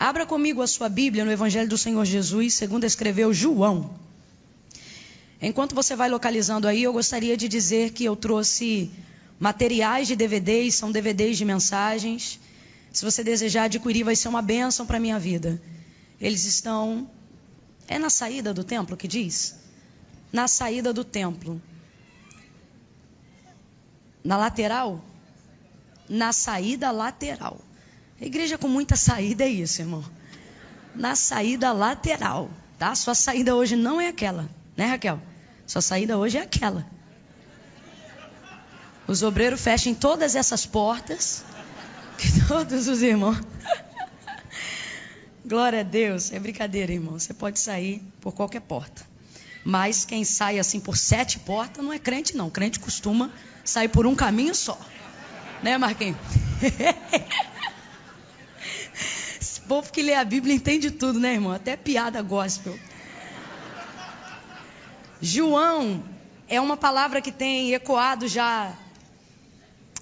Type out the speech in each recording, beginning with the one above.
Abra comigo a sua Bíblia no Evangelho do Senhor Jesus, segundo escreveu João. Enquanto você vai localizando aí, eu gostaria de dizer que eu trouxe materiais de DVDs, são DVDs de mensagens. Se você desejar adquirir, vai ser uma bênção para a minha vida. Eles estão... É na saída do templo que diz? Na saída do templo. Na lateral? Na saída lateral. A igreja com muita saída é isso, irmão. Na saída lateral, tá? Sua saída hoje não é aquela, né, Raquel? Sua saída hoje é aquela. Os obreiros fechem todas essas portas, que todos os irmãos... Glória a Deus, é brincadeira, irmão. Você pode sair por qualquer porta. Mas quem sai assim por 7 portas não é crente, não. Crente costuma sair por um caminho só. Né, Marquinhos? Esse povo que lê a Bíblia entende tudo, né, irmão? Até piada gospel. João é uma palavra que tem ecoado já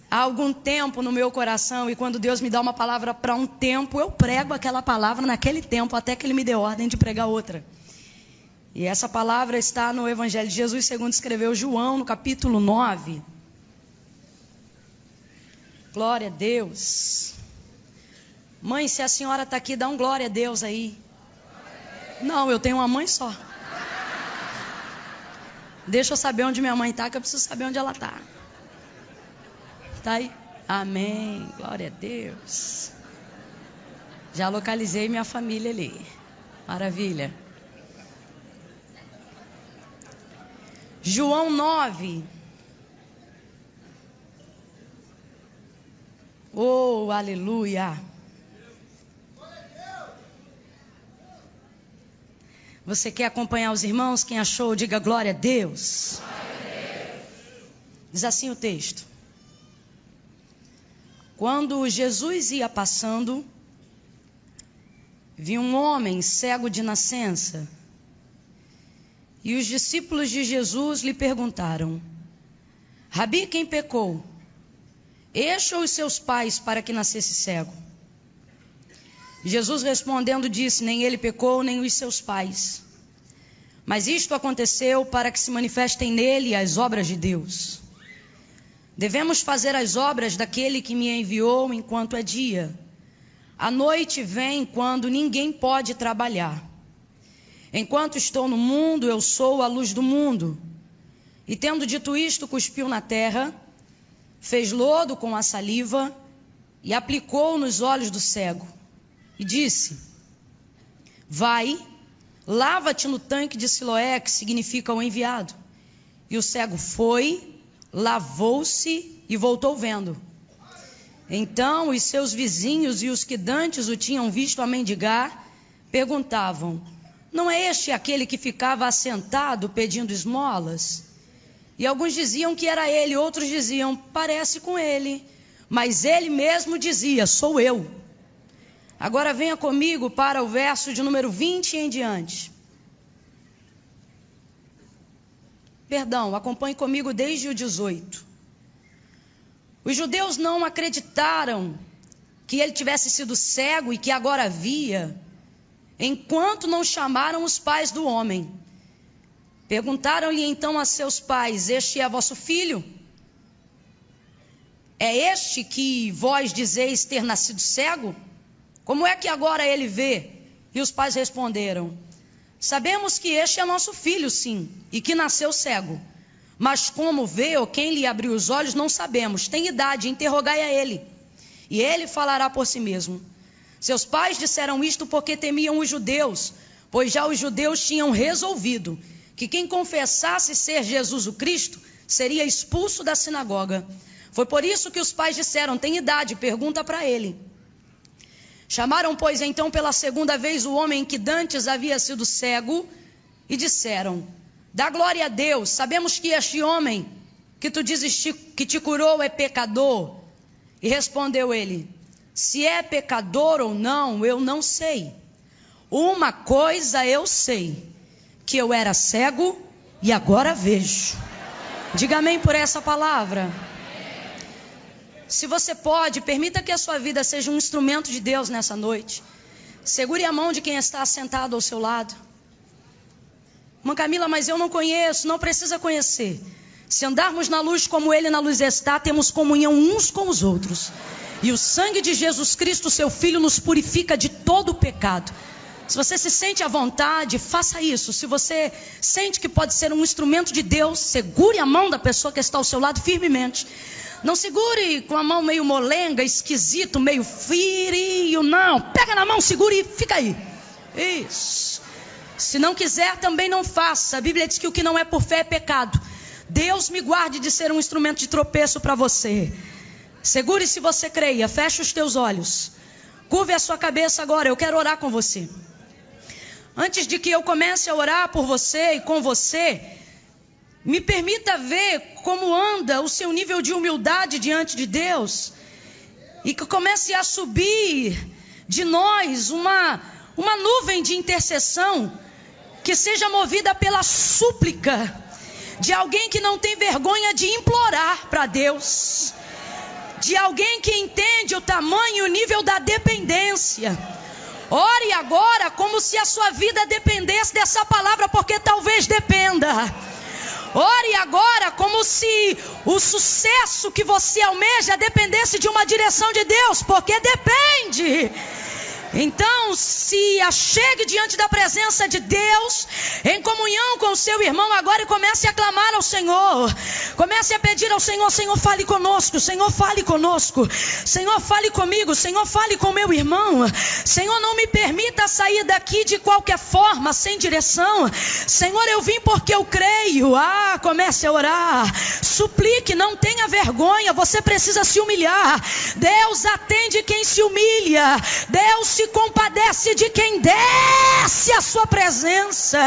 há algum tempo no meu coração, e quando Deus me dá uma palavra para um tempo, eu prego aquela palavra naquele tempo, até que Ele me dê ordem de pregar outra. E essa palavra está no Evangelho de Jesus, segundo escreveu João, no capítulo 9. Glória a Deus. Mãe, se a senhora está aqui, dá um glória a Deus aí. Não, eu tenho uma mãe só. Deixa eu saber onde minha mãe está, que eu preciso saber onde ela está. Tá aí? Amém. Glória a Deus. Já localizei minha família ali. Maravilha. João 9. Oh, aleluia. Você quer acompanhar os irmãos? Quem achou, diga glória a Deus. Diz assim o texto. Quando Jesus ia passando, viu um homem cego de nascença. E os discípulos de Jesus lhe perguntaram: Rabi, quem pecou? Este ou os seus pais para que nascesse cego? Jesus respondendo disse: nem ele pecou, nem os seus pais. Mas isto aconteceu para que se manifestem nele as obras de Deus. Devemos fazer as obras daquele que me enviou enquanto é dia. A noite vem quando ninguém pode trabalhar. Enquanto estou no mundo, eu sou a luz do mundo. E tendo dito isto, cuspiu na terra, fez lodo com a saliva e aplicou nos olhos do cego. E disse: vai, lava-te no tanque de Siloé, que significa o enviado. E o cego foi, lavou-se e voltou vendo. Então os seus vizinhos e os que dantes o tinham visto a mendigar, perguntavam: não é este aquele que ficava assentado pedindo esmolas? E alguns diziam que era ele, outros diziam: parece com ele. Mas ele mesmo dizia: sou eu. Agora venha comigo para o verso de número 20 em diante. Perdão, acompanhe comigo desde o 18. Os judeus não acreditaram que ele tivesse sido cego e que agora via, enquanto não chamaram os pais do homem. Perguntaram-lhe então a seus pais: este é vosso filho? É este que vós dizeis ter nascido cego? Como é que agora ele vê? E os pais responderam: sabemos que este é nosso filho, sim, e que nasceu cego. Mas como vê ou quem lhe abriu os olhos, não sabemos. Tem idade, interrogai a ele, e ele falará por si mesmo. Seus pais disseram isto porque temiam os judeus, pois já os judeus tinham resolvido que quem confessasse ser Jesus o Cristo seria expulso da sinagoga. Foi por isso que os pais disseram: tem idade, pergunta para ele. Chamaram, pois, então pela segunda vez o homem que dantes havia sido cego e disseram: dá glória a Deus, sabemos que este homem que tu dizes que te curou é pecador. E respondeu ele: se é pecador ou não, eu não sei. Uma coisa eu sei, que eu era cego e agora vejo. Diga amém por essa palavra. Se você pode, permita que a sua vida seja um instrumento de Deus nessa noite. Segure a mão de quem está sentado ao seu lado. Irmã Camila, mas eu não conheço. Não precisa conhecer. Se andarmos na luz como Ele na luz está, temos comunhão uns com os outros. E o sangue de Jesus Cristo, seu Filho, nos purifica de todo o pecado. Se você se sente à vontade, faça isso. Se você sente que pode ser um instrumento de Deus, segure a mão da pessoa que está ao seu lado firmemente. Não segure com a mão meio molenga, esquisito, meio frio, não. Pega na mão, segure e fica aí. Isso. Se não quiser, também não faça. A Bíblia diz que o que não é por fé é pecado. Deus me guarde de ser um instrumento de tropeço para você. Segure se você creia, feche os teus olhos. Curve a sua cabeça agora, eu quero orar com você. Antes de que eu comece a orar por você e com você, me permita ver como anda o seu nível de humildade diante de Deus. E que comece a subir de nós uma nuvem de intercessão que seja movida pela súplica de alguém que não tem vergonha de implorar para Deus. De alguém que entende o tamanho e o nível da dependência. Ore agora como se a sua vida dependesse dessa palavra, porque talvez dependa. Ore agora como se o sucesso que você almeja dependesse de uma direção de Deus, porque depende. Então se achegue diante da presença de Deus, em comunhão com o seu irmão agora, e comece a clamar ao Senhor. Comece a pedir ao Senhor: Senhor, fale conosco, Senhor, fale conosco, Senhor, fale comigo, Senhor, fale com meu irmão. Senhor, não me permita sair daqui de qualquer forma, sem direção. Senhor, eu vim porque eu creio. Comece a orar, suplique, não tenha vergonha, você precisa se humilhar. Deus atende quem se humilha. Deus se compadece de quem desce a sua presença.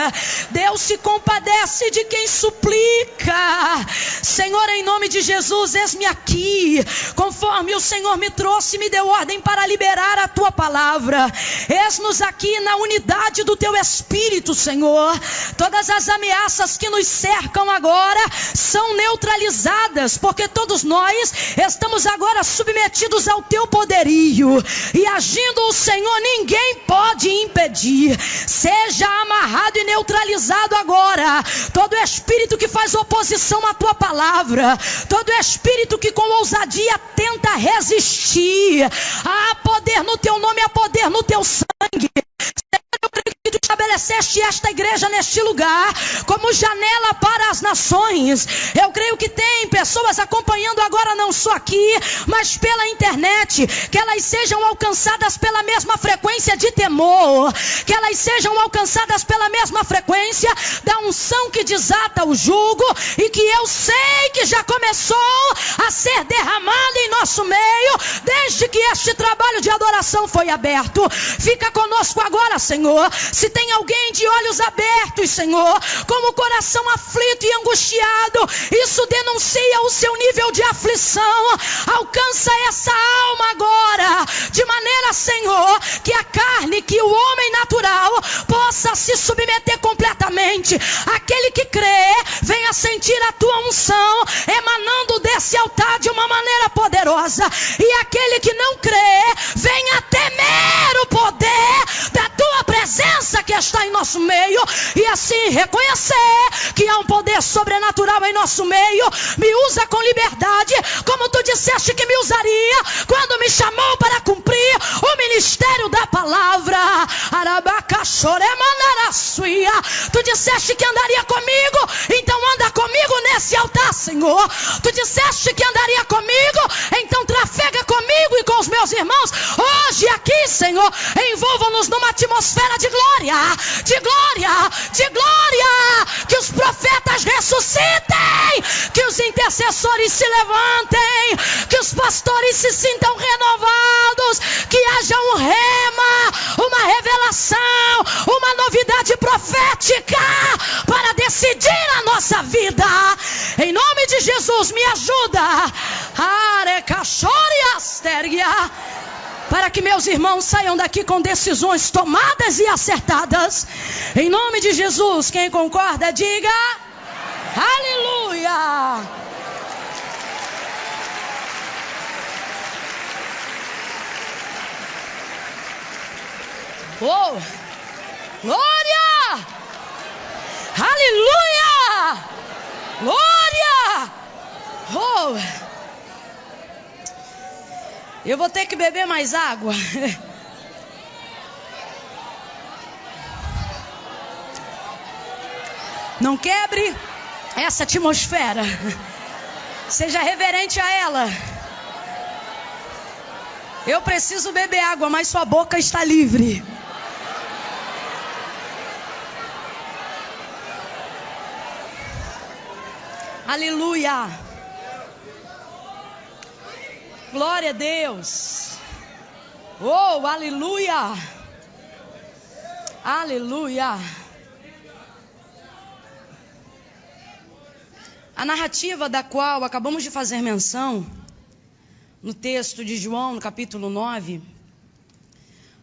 Deus se compadece de quem suplica. Senhor, em nome de Jesus, eis-me aqui, conforme o Senhor me trouxe e me deu ordem para liberar a tua palavra. Eis-nos aqui na unidade do teu Espírito, Senhor. Todas as ameaças que nos cercam agora são neutralizadas, porque todos nós estamos agora submetidos ao teu poderio, e agindo o Senhor, ninguém pode impedir. Seja amarrado e neutralizado agora todo espírito que faz oposição à tua palavra, todo espírito que com ousadia tenta resistir. Há poder no teu nome, há poder no teu sangue. Eu creio que tu estabeleceste esta igreja neste lugar como janela para as nações. Eu creio que tem pessoas acompanhando agora, não só aqui, mas pela internet, que elas sejam alcançadas pela mesma frequência de temor, que elas sejam alcançadas pela mesma frequência da unção que desata o jugo, e que eu sei que já começou a ser derramada em nosso meio, desde que este trabalho de adoração foi aberto. Fica conosco agora, Senhor. Se tem alguém de olhos abertos, Senhor, com o coração aflito e angustiado, isso denuncia o seu nível de aflição. Alcança essa alma agora, de maneira, Senhor, que a carne, que o homem natural possa se submeter completamente. Aquele que crê, venha sentir a tua unção emanando desse altar de uma maneira poderosa. E aquele que não crê, venha temer o poder da tua presença que está em nosso meio, e assim reconhecer que há um poder sobrenatural em nosso meio. Me usa com liberdade, como tu disseste que me usaria quando me chamou para cumprir o ministério da palavra. Tu disseste que andaria comigo, então anda comigo nesse altar, Senhor. Tu disseste que andaria comigo, então trafega comigo e com os meus irmãos hoje aqui, Senhor. Envolva-nos numa atmosfera de glória, de glória, de glória. Que os profetas ressuscitem, que os intercessores se levantem, que os pastores se sintam renovados, que haja um rema, uma revelação, uma novidade profética para decidir a nossa vida. Em nome de Jesus, me ajuda para que meus irmãos saiam daqui com decisões tomadas e acertadas. Em nome de Jesus, quem concorda, diga aleluia. Oh! Glória! Aleluia! Glória! Oh! Eu vou ter que beber mais água. Não quebre essa atmosfera. Seja reverente a ela. Eu preciso beber água, mas sua boca está livre. Aleluia. Glória a Deus. Oh, aleluia. Aleluia. A narrativa da qual acabamos de fazer menção, no texto de João, no capítulo 9,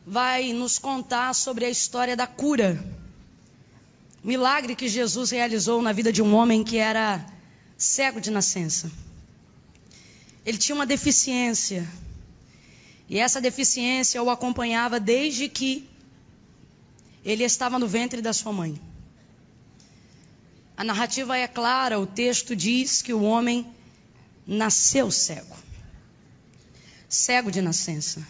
vai nos contar sobre a história da cura. Milagre que Jesus realizou na vida de um homem que era cego de nascença. Ele tinha uma deficiência. E essa deficiência o acompanhava desde que ele estava no ventre da sua mãe. A narrativa é clara, o texto diz que o homem nasceu cego. Cego de nascença.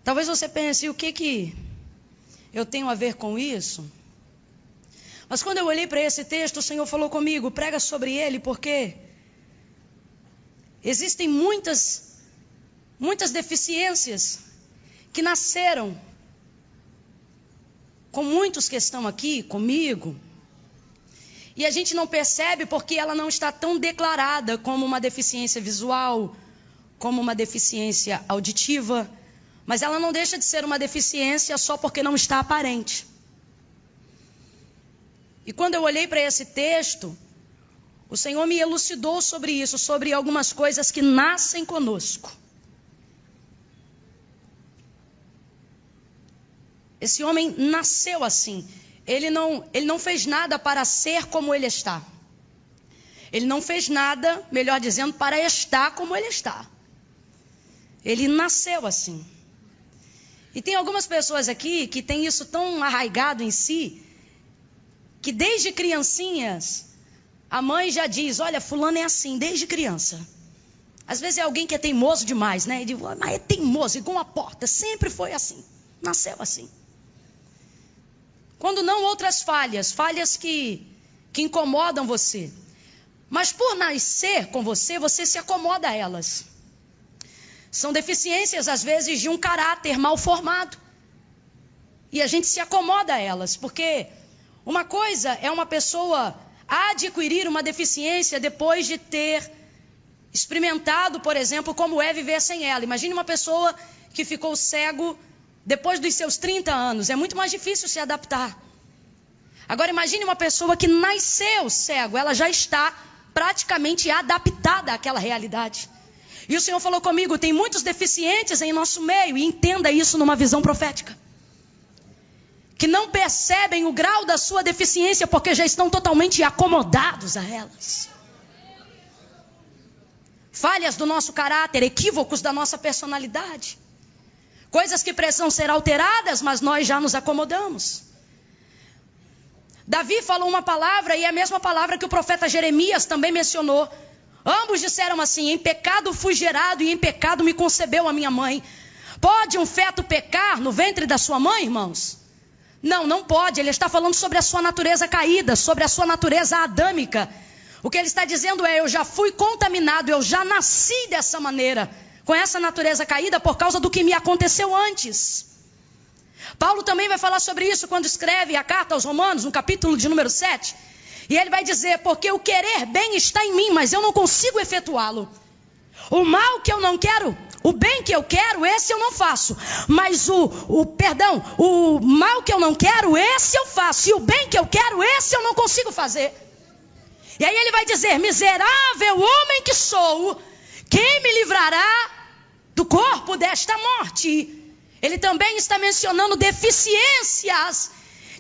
Talvez você pense, o que eu tenho a ver com isso? Mas quando eu olhei para esse texto, o Senhor falou comigo, prega sobre ele, porque existem muitas deficiências que nasceram com muitos que estão aqui comigo, e a gente não percebe porque ela não está tão declarada como uma deficiência visual, como uma deficiência auditiva, mas ela não deixa de ser uma deficiência só porque não está aparente. E quando eu olhei para esse texto, o Senhor me elucidou sobre isso, sobre algumas coisas que nascem conosco. Esse homem nasceu assim. Ele não fez nada para ser como ele está. Ele não fez nada, melhor dizendo, para estar como ele está. Ele nasceu assim. E tem algumas pessoas aqui que têm isso tão arraigado em si, que desde criancinhas, a mãe já diz, olha, fulano é assim, desde criança. Às vezes é alguém que é teimoso demais, né? E diz, mas é teimoso, igual uma porta, sempre foi assim, nasceu assim. Quando não outras falhas que incomodam você. Mas por nascer com você, você se acomoda a elas. São deficiências, às vezes, de um caráter mal formado. E a gente se acomoda a elas, porque uma coisa é uma pessoa adquirir uma deficiência depois de ter experimentado, por exemplo, como é viver sem ela. Imagine uma pessoa que ficou cego depois dos seus 30 anos. É muito mais difícil se adaptar. Agora imagine uma pessoa que nasceu cego. Ela já está praticamente adaptada àquela realidade. E o Senhor falou comigo, tem muitos deficientes em nosso meio. E entenda isso numa visão profética. Que não percebem o grau da sua deficiência porque já estão totalmente acomodados a elas. Falhas do nosso caráter, equívocos da nossa personalidade. Coisas que precisam ser alteradas, mas nós já nos acomodamos. Davi falou uma palavra e é a mesma palavra que o profeta Jeremias também mencionou. Ambos disseram assim, em pecado fui gerado e em pecado me concebeu a minha mãe. Pode um feto pecar no ventre da sua mãe, irmãos? Não, não pode. Ele está falando sobre a sua natureza caída, sobre a sua natureza adâmica. O que ele está dizendo é, eu já fui contaminado, eu já nasci dessa maneira, com essa natureza caída por causa do que me aconteceu antes. Paulo também vai falar sobre isso quando escreve a carta aos Romanos, no capítulo de número 7. E ele vai dizer, porque o querer bem está em mim, mas eu não consigo efetuá-lo. O mal que eu não quero, o bem que eu quero, esse eu não faço. Mas o mal que eu não quero, esse eu faço. E o bem que eu quero, esse eu não consigo fazer. E aí ele vai dizer, miserável homem que sou, quem me livrará do corpo desta morte? Ele também está mencionando deficiências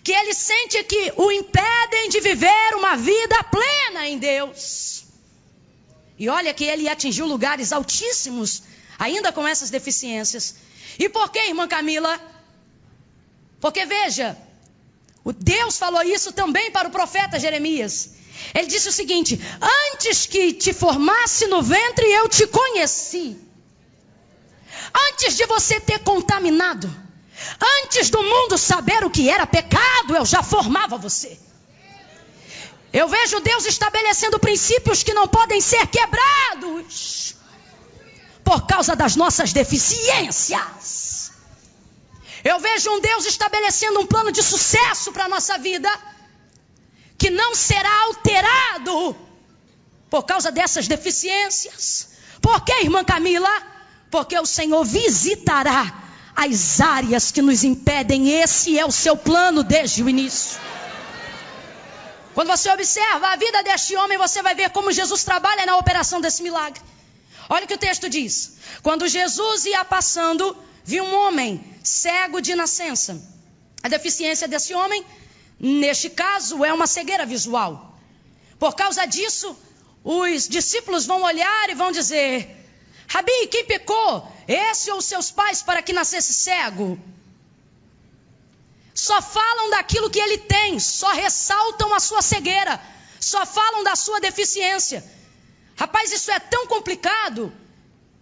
que ele sente que o impedem de viver uma vida plena em Deus. E olha que ele atingiu lugares altíssimos ainda com essas deficiências. E por que, irmã Camila? Porque veja, o Deus falou isso também para o profeta Jeremias. Ele disse o seguinte: antes que te formasse no ventre, eu te conheci. Antes de você ter contaminado, antes do mundo saber o que era pecado, eu já formava você. Eu vejo Deus estabelecendo princípios que não podem ser quebrados por causa das nossas deficiências. Eu vejo um Deus estabelecendo um plano de sucesso para a nossa vida, que não será alterado por causa dessas deficiências. Por que, irmã Camila? Porque o Senhor visitará as áreas que nos impedem. Esse é o seu plano desde o início. Quando você observa a vida deste homem, você vai ver como Jesus trabalha na operação desse milagre. Olha o que o texto diz. Quando Jesus ia passando, viu um homem cego de nascença. A deficiência desse homem, neste caso, é uma cegueira visual. Por causa disso, os discípulos vão olhar e vão dizer: Rabi, quem pecou? Esse ou seus pais para que nascesse cego? Só falam daquilo que ele tem, só ressaltam a sua cegueira, só falam da sua deficiência. Rapaz, isso é tão complicado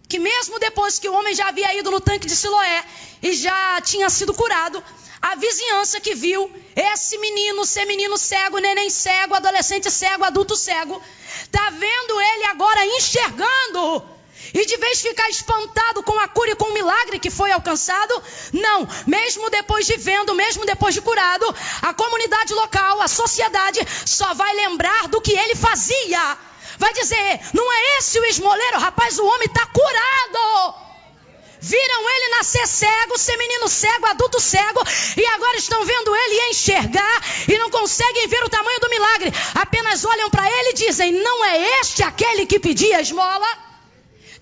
que mesmo depois que o homem já havia ido no tanque de Siloé e já tinha sido curado, a vizinhança que viu esse menino ser menino cego, neném cego, adolescente cego, adulto cego, está vendo ele agora enxergando. E de vez ficar espantado com a cura e com o milagre que foi alcançado, não, mesmo depois de vendo, mesmo depois de curado, a comunidade local, a sociedade, só vai lembrar do que ele fazia. Vai dizer: não é esse o esmoleiro? Rapaz, o homem está curado. Viram ele nascer cego, ser menino cego, adulto cego, e agora estão vendo ele enxergar e não conseguem ver o tamanho do milagre. Apenas olham para ele e dizem: não é este aquele que pedia esmola?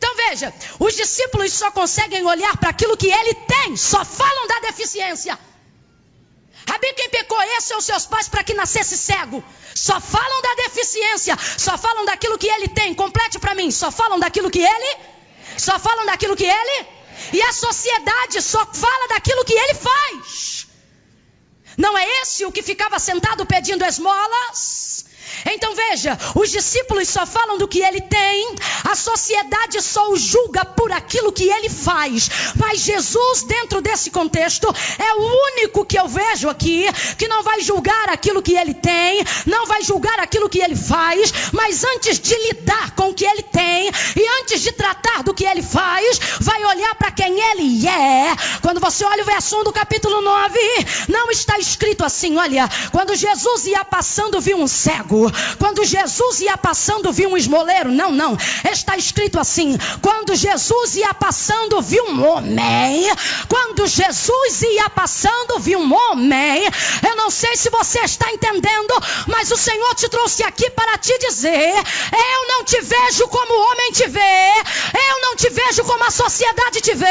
Então veja, os discípulos só conseguem olhar para aquilo que ele tem, só falam da deficiência. Rabi, quem pecou? Esse ou seus pais para que nascesse cego? Só falam da deficiência, só falam daquilo que ele tem. Complete para mim, só falam daquilo que ele? Só falam daquilo que ele? E a sociedade só fala daquilo que ele faz. Não é esse o que ficava sentado pedindo esmolas? Então veja, os discípulos só falam do que ele tem, a sociedade só o julga por aquilo que ele faz. Mas Jesus, dentro desse contexto, é o único que eu vejo aqui, que não vai julgar aquilo que ele tem, não vai julgar aquilo que ele faz, mas antes de lidar com o que ele tem, e antes de tratar do que ele faz, vai olhar para quem ele é. Quando você olha o verso 1 do capítulo 9, não está escrito assim, olha, quando Jesus ia passando, viu um cego. Quando Jesus ia passando, viu um esmoleiro. Não, não. Está escrito assim: quando Jesus ia passando, viu um homem. Quando Jesus ia passando, viu um homem. Eu não sei se você está entendendo, mas o Senhor te trouxe aqui para te dizer: eu não te vejo como o homem te vê. Eu não te vejo como a sociedade te vê.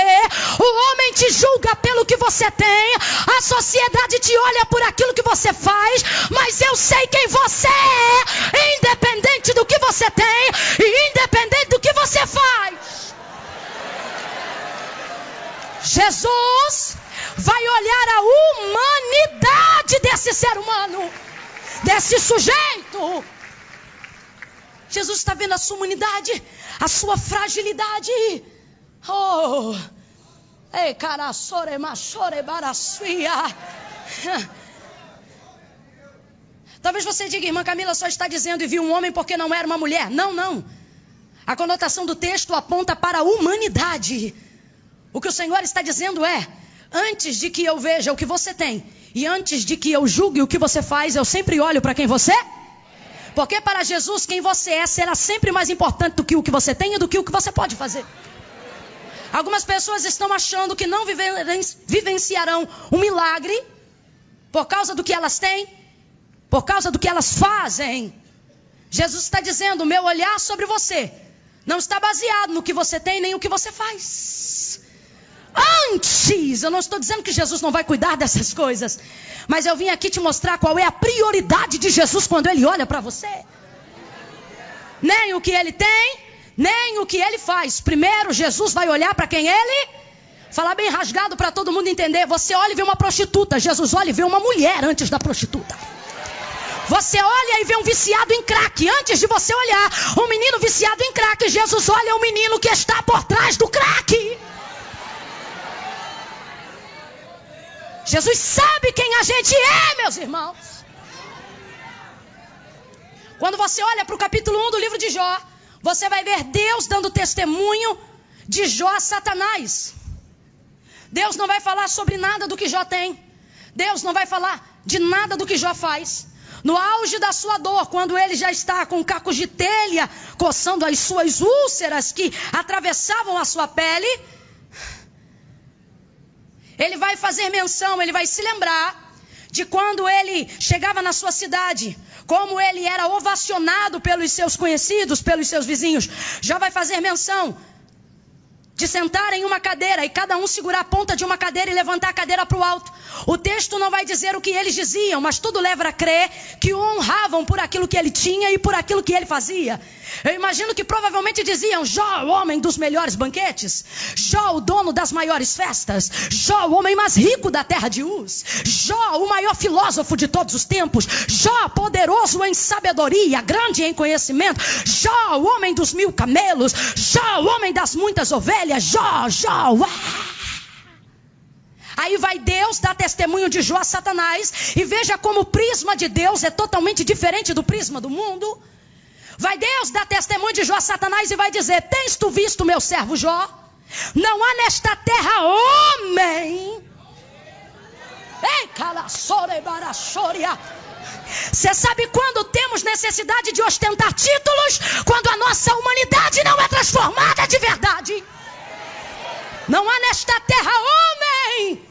O homem te julga pelo que você tem. A sociedade te olha por aquilo que você faz. Mas eu sei quem você é. Independente do que você tem e independente do que você faz, Jesus vai olhar a humanidade desse ser humano, desse sujeito. Jesus está vendo a sua humanidade, a sua fragilidade. Oh, ei, cara, sore machore barasuia. Talvez você diga: irmã Camila só está dizendo e viu um homem porque não era uma mulher. Não, não. A conotação do texto aponta para a humanidade. O que o Senhor está dizendo é: antes de que eu veja o que você tem e antes de que eu julgue o que você faz, eu sempre olho para quem você é. Porque para Jesus quem você é será sempre mais importante do que o que você tem e do que o que você pode fazer. Algumas pessoas estão achando que não vivenciarão um milagre por causa do que elas têm, por causa do que elas fazem. Jesus está dizendo: o meu olhar sobre você não está baseado no que você tem nem o que você faz. Antes, eu não estou dizendo que Jesus não vai cuidar dessas coisas, mas eu vim aqui te mostrar qual é a prioridade de Jesus quando ele olha para você. Nem o que ele tem, nem o que ele faz. Primeiro, Jesus vai olhar para quem ele... Falar bem rasgado para todo mundo entender. Você olha e vê uma prostituta. Jesus olha e vê uma mulher antes da prostituta. Você olha e vê um viciado em crack. Antes de você olhar um menino viciado em crack, Jesus olha o menino que está por trás do crack. Jesus sabe quem a gente é, meus irmãos. Quando você olha para o capítulo 1 do livro de Jó, você vai ver Deus dando testemunho de Jó a Satanás. Deus não vai falar sobre nada do que Jó tem. Deus não vai falar de nada do que Jó faz. No auge da sua dor, quando ele já está com cacos de telha, coçando as suas úlceras que atravessavam a sua pele, ele vai fazer menção, ele vai se lembrar de quando ele chegava na sua cidade, como ele era ovacionado pelos seus conhecidos, pelos seus vizinhos. Já vai fazer menção de sentar em uma cadeira e cada um segurar a ponta de uma cadeira e levantar a cadeira para o alto. O texto não vai dizer o que eles diziam, mas tudo leva a crer que o honravam por aquilo que ele tinha e por aquilo que ele fazia. Eu imagino que provavelmente diziam: Jó, o homem dos melhores banquetes, Jó, o dono das maiores festas, Jó, o homem mais rico da terra de Uz, Jó, o maior filósofo de todos os tempos, Jó, poderoso em sabedoria, grande em conhecimento, Jó, o homem dos 1000 camelos, Jó, o homem das muitas ovelhas, Jó. Aí vai Deus dar testemunho de Jó a Satanás, e veja como o prisma de Deus é totalmente diferente do prisma do mundo. Vai Deus dar testemunho de Jó a Satanás e vai dizer: tens tu visto meu servo Jó? Não há nesta terra homem. Ei, calaçore baraçoria. Você sabe quando temos necessidade de ostentar títulos? Quando a nossa humanidade não é transformada de verdade. Não há nesta terra homem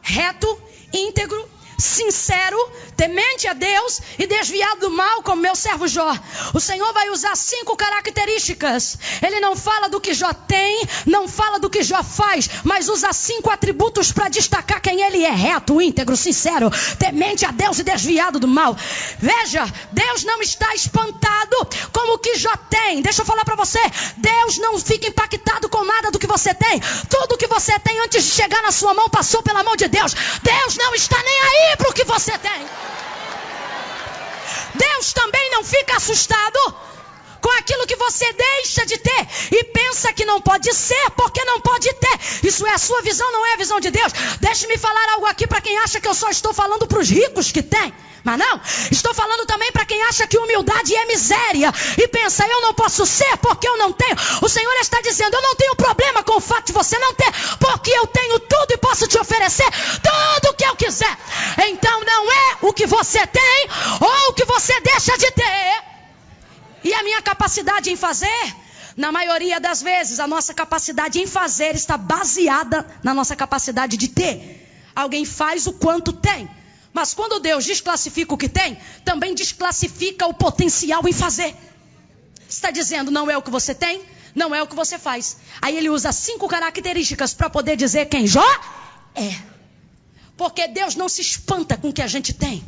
reto, íntegro, sincero, temente a Deus e desviado do mal como meu servo Jó. O Senhor vai usar 5 características. Ele não fala do que Jó tem, não fala do que Jó faz, mas usa 5 atributos para destacar quem ele é: reto, íntegro, sincero, temente a Deus e desviado do mal. Veja, Deus não está espantado com o que Jó tem. Deixa eu falar para você, Deus não fica impactado com nada do que você tem. Tudo que você tem antes de chegar na sua mão passou pela mão de Deus. Deus não está nem aí para o que você tem. Deus também não fica assustado com aquilo que você deixa de ter e pensa que não pode ser porque não pode ter. Isso é a sua visão, não é a visão de Deus. Deixe-me falar algo aqui para quem acha que eu só estou falando para os ricos que têm. Mas não, estou falando também para quem acha que humildade é miséria e pensa: eu não posso ser porque eu não tenho. O Senhor está dizendo: eu não tenho problema com o fato de você não ter, porque eu tenho tudo e posso te oferecer tudo o que eu quiser. Então não é o que você tem ou o que você deixa de ter. E a minha capacidade em fazer, na maioria das vezes, a nossa capacidade em fazer está baseada na nossa capacidade de ter. Alguém faz o quanto tem. Mas quando Deus desclassifica o que tem, também desclassifica o potencial em fazer. Está dizendo: não é o que você tem, não é o que você faz. Aí ele usa 5 características para poder dizer quem Jó é. Porque Deus não se espanta com o que a gente tem.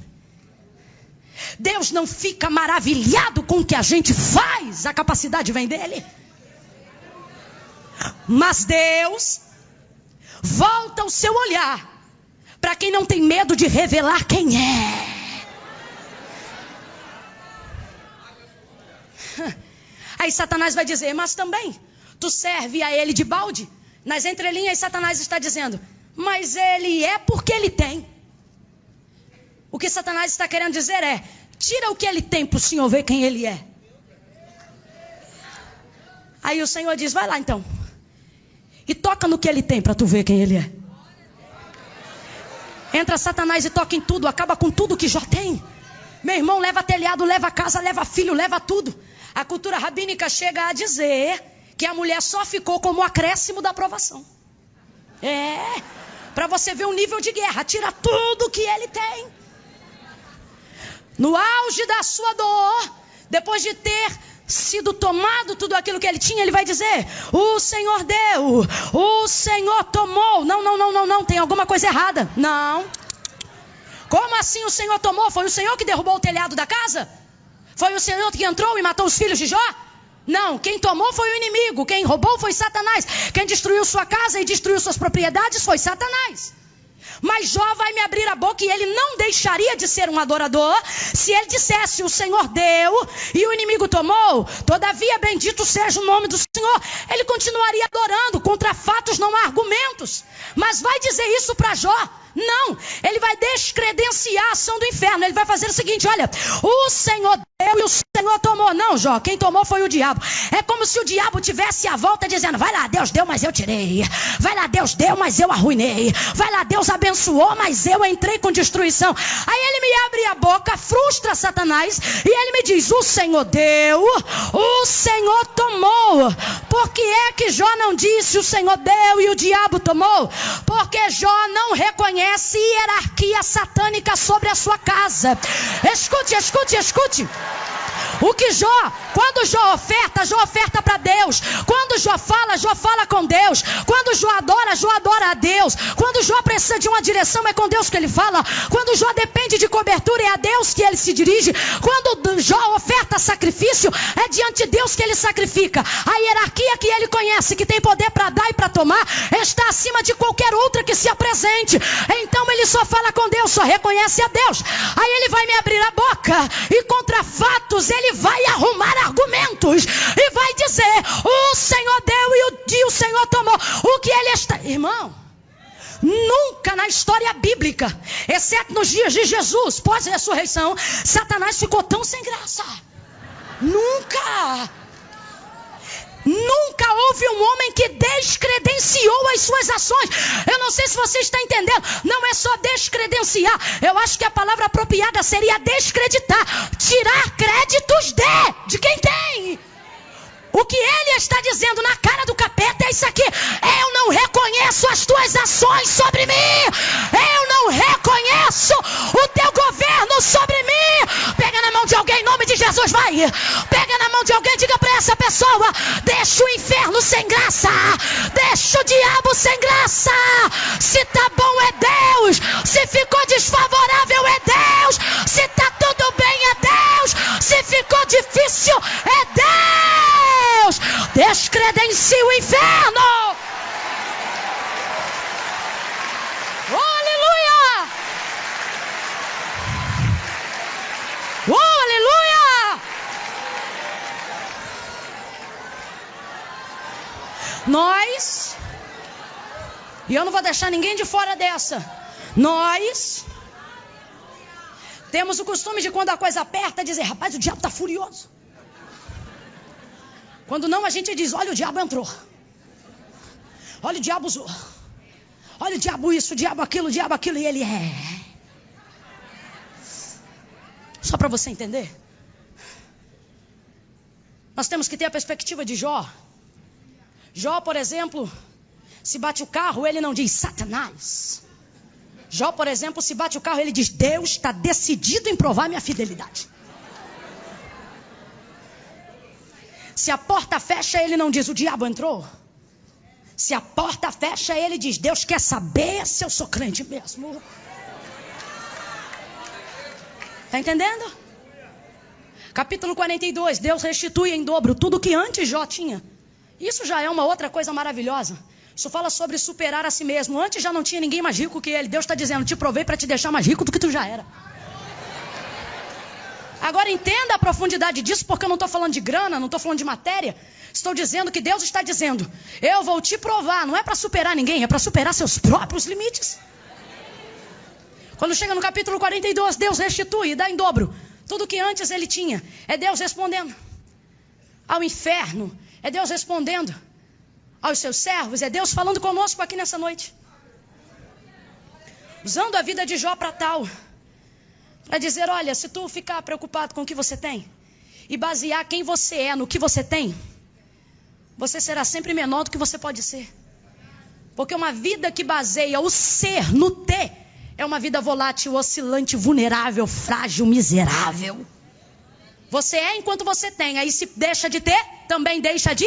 Deus não fica maravilhado com o que a gente faz. A capacidade vem dele. Mas Deus volta o seu olhar para quem não tem medo de revelar quem é. Aí Satanás vai dizer: mas também tu serve a ele de balde. Nas entrelinhas Satanás está dizendo: mas ele é porque ele tem. O que Satanás está querendo dizer é: tira o que ele tem para o Senhor ver quem ele é. Aí o Senhor diz: vai lá então e toca no que ele tem para tu ver quem ele é. Entra Satanás e toca em tudo, acaba com tudo que Jó tem. Meu irmão, leva telhado, leva casa, leva filho, leva tudo. A cultura rabínica chega a dizer que a mulher só ficou como acréscimo da aprovação. Para você ver o nível de guerra, tira tudo que ele tem. No auge da sua dor, depois de ter sido tomado tudo aquilo que ele tinha, ele vai dizer: o Senhor deu, o Senhor tomou. Não, tem alguma coisa errada. Não. Como assim o Senhor tomou? Foi o Senhor que derrubou o telhado da casa? Foi o Senhor que entrou e matou os filhos de Jó? Não, quem tomou foi o inimigo, quem roubou foi Satanás, quem destruiu sua casa e destruiu suas propriedades foi Satanás. Mas Jó vai me abrir a boca e ele não deixaria de ser um adorador se ele dissesse: o Senhor deu e o inimigo tomou, todavia bendito seja o nome do Senhor. Ele continuaria adorando, contra fatos não há argumentos. Mas vai dizer isso para Jó? Não, ele vai descredenciar a ação do inferno. Ele vai fazer o seguinte: olha, o Senhor deu e o Senhor tomou. Não, Jó, quem tomou foi o diabo. É como se o diabo tivesse à volta dizendo: vai lá, Deus deu, mas eu tirei. Vai lá, Deus deu, mas eu arruinei. Vai lá, Deus abençoou, mas eu entrei com destruição. Aí ele me abre a boca, frustra Satanás, e ele me diz: o Senhor deu, o Senhor tomou. Por que é que Jó não disse: o Senhor deu e o diabo tomou? Porque Jó não reconhece hierarquia satânica sobre a sua casa. Escute, escute, escute. O que quando Jó oferta para Deus. Quando Jó fala com Deus. Quando Jó adora a Deus. Quando Jó precisa de uma direção, é com Deus que ele fala. Quando Jó depende de cobertura, é a Deus que ele se dirige. Quando Jó oferta sacrifício, é diante de Deus que ele sacrifica. A hierarquia que ele conhece, que tem poder para dar e para tomar, está acima de qualquer outra que se apresente. Então ele só fala com Deus, só reconhece a Deus. Aí ele vai me abrir a boca e contra fatos ele vai arrumar argumentos e vai dizer: o Senhor deu e o Senhor tomou. O que ele está... Irmão, nunca na história bíblica, exceto nos dias de Jesus, pós-ressurreição, Satanás ficou tão sem graça. Nunca houve um homem que descredenciou as suas ações. Eu não sei se você está entendendo. Não é só descredenciar. Eu acho que a palavra apropriada seria descreditar. Tirar créditos de quem tem. O que ele está dizendo na cara do capeta é isso aqui: eu não reconheço as tuas ações sobre mim. Eu não reconheço o teu governo sobre mim. Pega na mão de alguém em nome de Jesus, vai. Pega na mão de alguém, diga para essa pessoa: deixa o inferno sem graça. Deixa o diabo sem graça. Se tá bom é Deus. Se ficou desfavorável é Deus. Se tá tudo bem é Deus. Se ficou difícil é Deus. Descredencia o inferno. Oh, aleluia! Oh, aleluia! Nós, e eu não vou deixar ninguém de fora dessa, nós temos o costume de, quando a coisa aperta, dizer: rapaz, o diabo está furioso. Quando não, a gente diz: olha, o diabo entrou. Olha, o diabo usou. Olha, o diabo isso, o diabo aquilo, e ele é. Só para você entender, nós temos que ter a perspectiva de Jó. Jó, por exemplo, se bate o carro, ele não diz: Satanás. Jó, por exemplo, se bate o carro, ele diz: Deus está decidido em provar minha fidelidade. Se a porta fecha, ele não diz: o diabo entrou. Se a porta fecha, ele diz: Deus quer saber se eu sou crente mesmo. Está entendendo? Capítulo 42, Deus restitui em dobro tudo que antes Jó tinha. Isso já é uma outra coisa maravilhosa. Isso fala sobre superar a si mesmo. Antes já não tinha ninguém mais rico que ele. Deus está dizendo: te provei para te deixar mais rico do que tu já era. Agora entenda a profundidade disso, porque eu não estou falando de grana, não estou falando de matéria. Estou dizendo que Deus está dizendo: eu vou te provar. Não é para superar ninguém, é para superar seus próprios limites. Quando chega no capítulo 42, Deus restitui e dá em dobro tudo que antes ele tinha. É Deus respondendo ao inferno. É Deus respondendo aos seus servos. É Deus falando conosco aqui nessa noite. Usando a vida de Jó para tal. Para dizer: olha, se tu ficar preocupado com o que você tem e basear quem você é no que você tem, você será sempre menor do que você pode ser. Porque uma vida que baseia o ser no ter é uma vida volátil, oscilante, vulnerável, frágil, miserável. Você é enquanto você tem. Aí se deixa de ter, também deixa de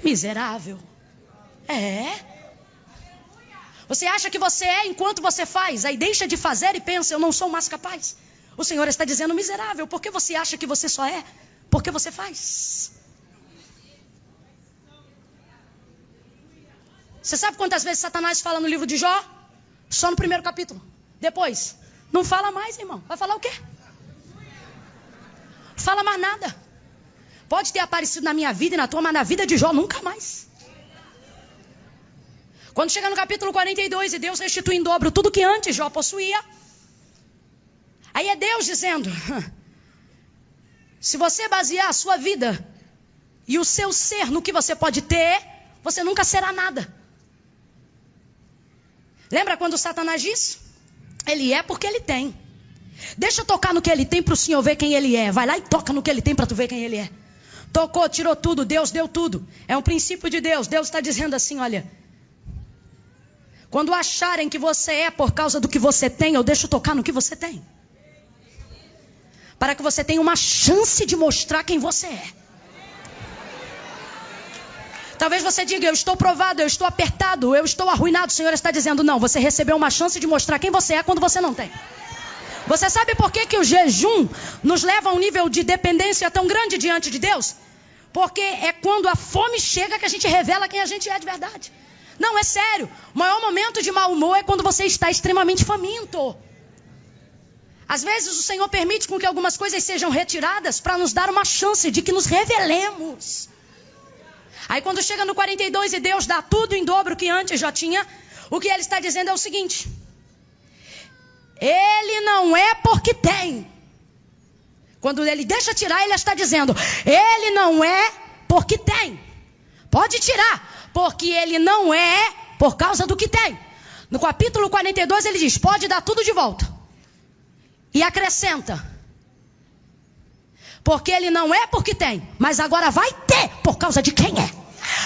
miserável. Você acha que você é enquanto você faz, aí deixa de fazer e pensa: eu não sou mais capaz. O Senhor está dizendo: miserável, por que você acha que você só é? Porque você faz. Você sabe quantas vezes Satanás fala no livro de Jó? Só no primeiro capítulo. Depois, não fala mais, irmão. Vai falar o quê? Não fala mais nada. Pode ter aparecido na minha vida e na tua, mas na vida de Jó nunca mais. Quando chega no capítulo 42 e Deus restitui em dobro tudo que antes Jó possuía. Aí é Deus dizendo: se você basear a sua vida e o seu ser no que você pode ter, você nunca será nada. Lembra quando Satanás disse? Ele é porque ele tem. Deixa eu tocar no que ele tem para o Senhor ver quem ele é. Vai lá e toca no que ele tem para tu ver quem ele é. Tocou, tirou tudo, Deus deu tudo. É um princípio de Deus. Deus está dizendo assim, olha: quando acharem que você é por causa do que você tem, eu deixo tocar no que você tem. Para que você tenha uma chance de mostrar quem você é. Talvez você diga: eu estou provado, eu estou apertado, eu estou arruinado. O Senhor está dizendo: não, você recebeu uma chance de mostrar quem você é quando você não tem. Você sabe por que o jejum nos leva a um nível de dependência tão grande diante de Deus? Porque é quando a fome chega que a gente revela quem a gente é de verdade. Não, é sério. O maior momento de mau humor é quando você está extremamente faminto. Às vezes o Senhor permite com que algumas coisas sejam retiradas para nos dar uma chance de que nos revelemos. Aí quando chega no 42 e Deus dá tudo em dobro que antes já tinha, o que ele está dizendo é o seguinte: ele não é porque tem. Quando ele deixa tirar, ele está dizendo: ele não é porque tem. Pode tirar, porque ele não é por causa do que tem. No capítulo 42 ele diz: pode dar tudo de volta. E acrescenta: porque ele não é porque tem, mas agora vai ter por causa de quem é.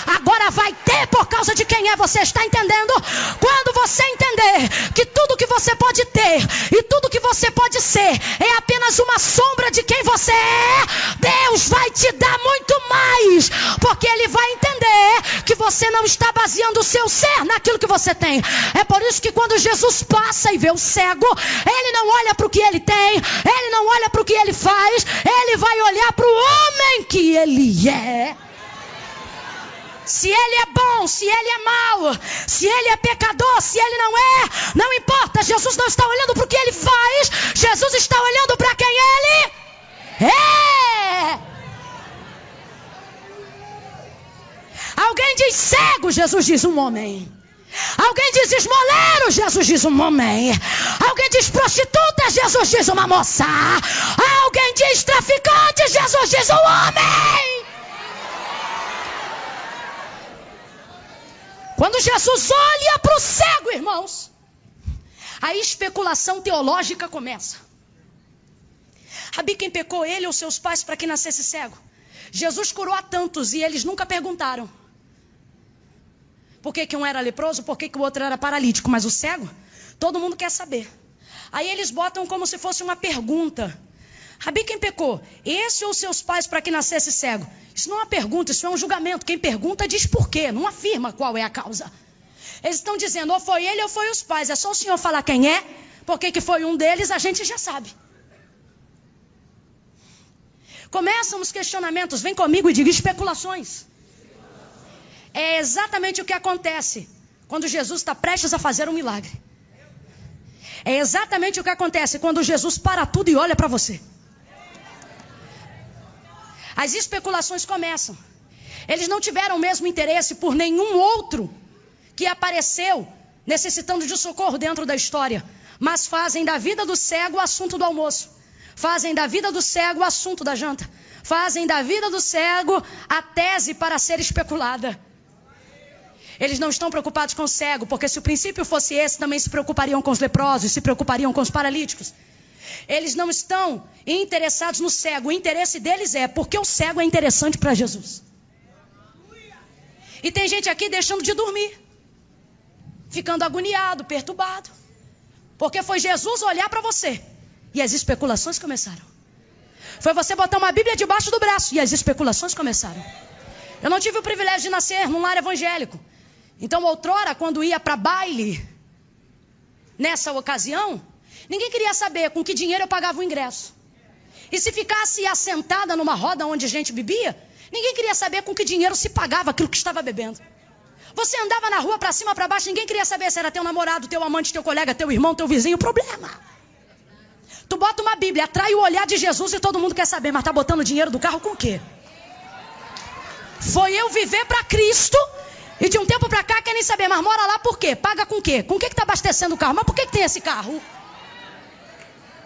Agora vai ter por causa de quem é. Você está entendendo? Quando você entender que tudo que você pode ter e tudo que você pode ser é apenas uma sombra de quem você é, Deus vai te dar muito mais, porque Ele vai entender que você não está baseando o seu ser naquilo que você tem. É por isso que quando Jesus passa e vê o cego, Ele não olha para o que ele tem, Ele não olha para o que ele faz, Ele vai olhar para o homem que ele é. Se ele é bom, se ele é mau, se ele é pecador, se ele não é, não importa. Jesus não está olhando para o que ele faz, Jesus está olhando para quem ele é. Alguém diz cego, Jesus diz um homem. Alguém diz esmoleiro, Jesus diz um homem. Alguém diz prostituta, Jesus diz uma moça. Alguém diz traficante, Jesus diz um homem. Quando Jesus olha para o cego, irmãos, a especulação teológica começa. Rabi, quem pecou, ele ou seus pais, para que nascesse cego? Jesus curou a tantos e eles nunca perguntaram por que um era leproso, por que o outro era paralítico. Mas o cego, todo mundo quer saber. Aí eles botam como se fosse uma pergunta: Rabi, quem pecou? Esse ou seus pais, para que nascesse cego? Isso não é uma pergunta, isso é um julgamento. Quem pergunta diz por quê, não afirma qual é a causa. Eles estão dizendo: ou foi ele ou foi os pais. É só o Senhor falar quem é, porque que foi um deles a gente já sabe. Começam os questionamentos, vem comigo e diga especulações. É exatamente o que acontece quando Jesus está prestes a fazer um milagre. É exatamente o que acontece quando Jesus para tudo e olha para você. As especulações começam. Eles não tiveram o mesmo interesse por nenhum outro que apareceu necessitando de socorro dentro da história, mas fazem da vida do cego o assunto do almoço. Fazem da vida do cego o assunto da janta. Fazem da vida do cego a tese para ser especulada. Eles não estão preocupados com o cego, porque se o princípio fosse esse, também se preocupariam com os leprosos, se preocupariam com os paralíticos. Eles não estão interessados no cego. O interesse deles é porque o cego é interessante para Jesus. E tem gente aqui deixando de dormir, ficando agoniado, perturbado, porque foi Jesus olhar para você e as especulações começaram. Foi você botar uma Bíblia debaixo do braço e as especulações começaram. Eu não tive o privilégio de nascer num lar evangélico. Então, outrora, quando ia para baile, nessa ocasião, ninguém queria saber com que dinheiro eu pagava o ingresso. E se ficasse assentada numa roda onde a gente bebia, ninguém queria saber com que dinheiro se pagava aquilo que estava bebendo. Você andava na rua pra cima, pra baixo, ninguém queria saber se era teu namorado, teu amante, teu colega, teu irmão, teu vizinho. Problema. Tu bota uma Bíblia, atrai o olhar de Jesus e todo mundo quer saber, mas tá botando dinheiro do carro com o quê? Foi eu viver pra Cristo e de um tempo pra cá quer nem saber, mas mora lá por quê? Paga com o quê? Com o que tá abastecendo o carro? Mas por que tem esse carro?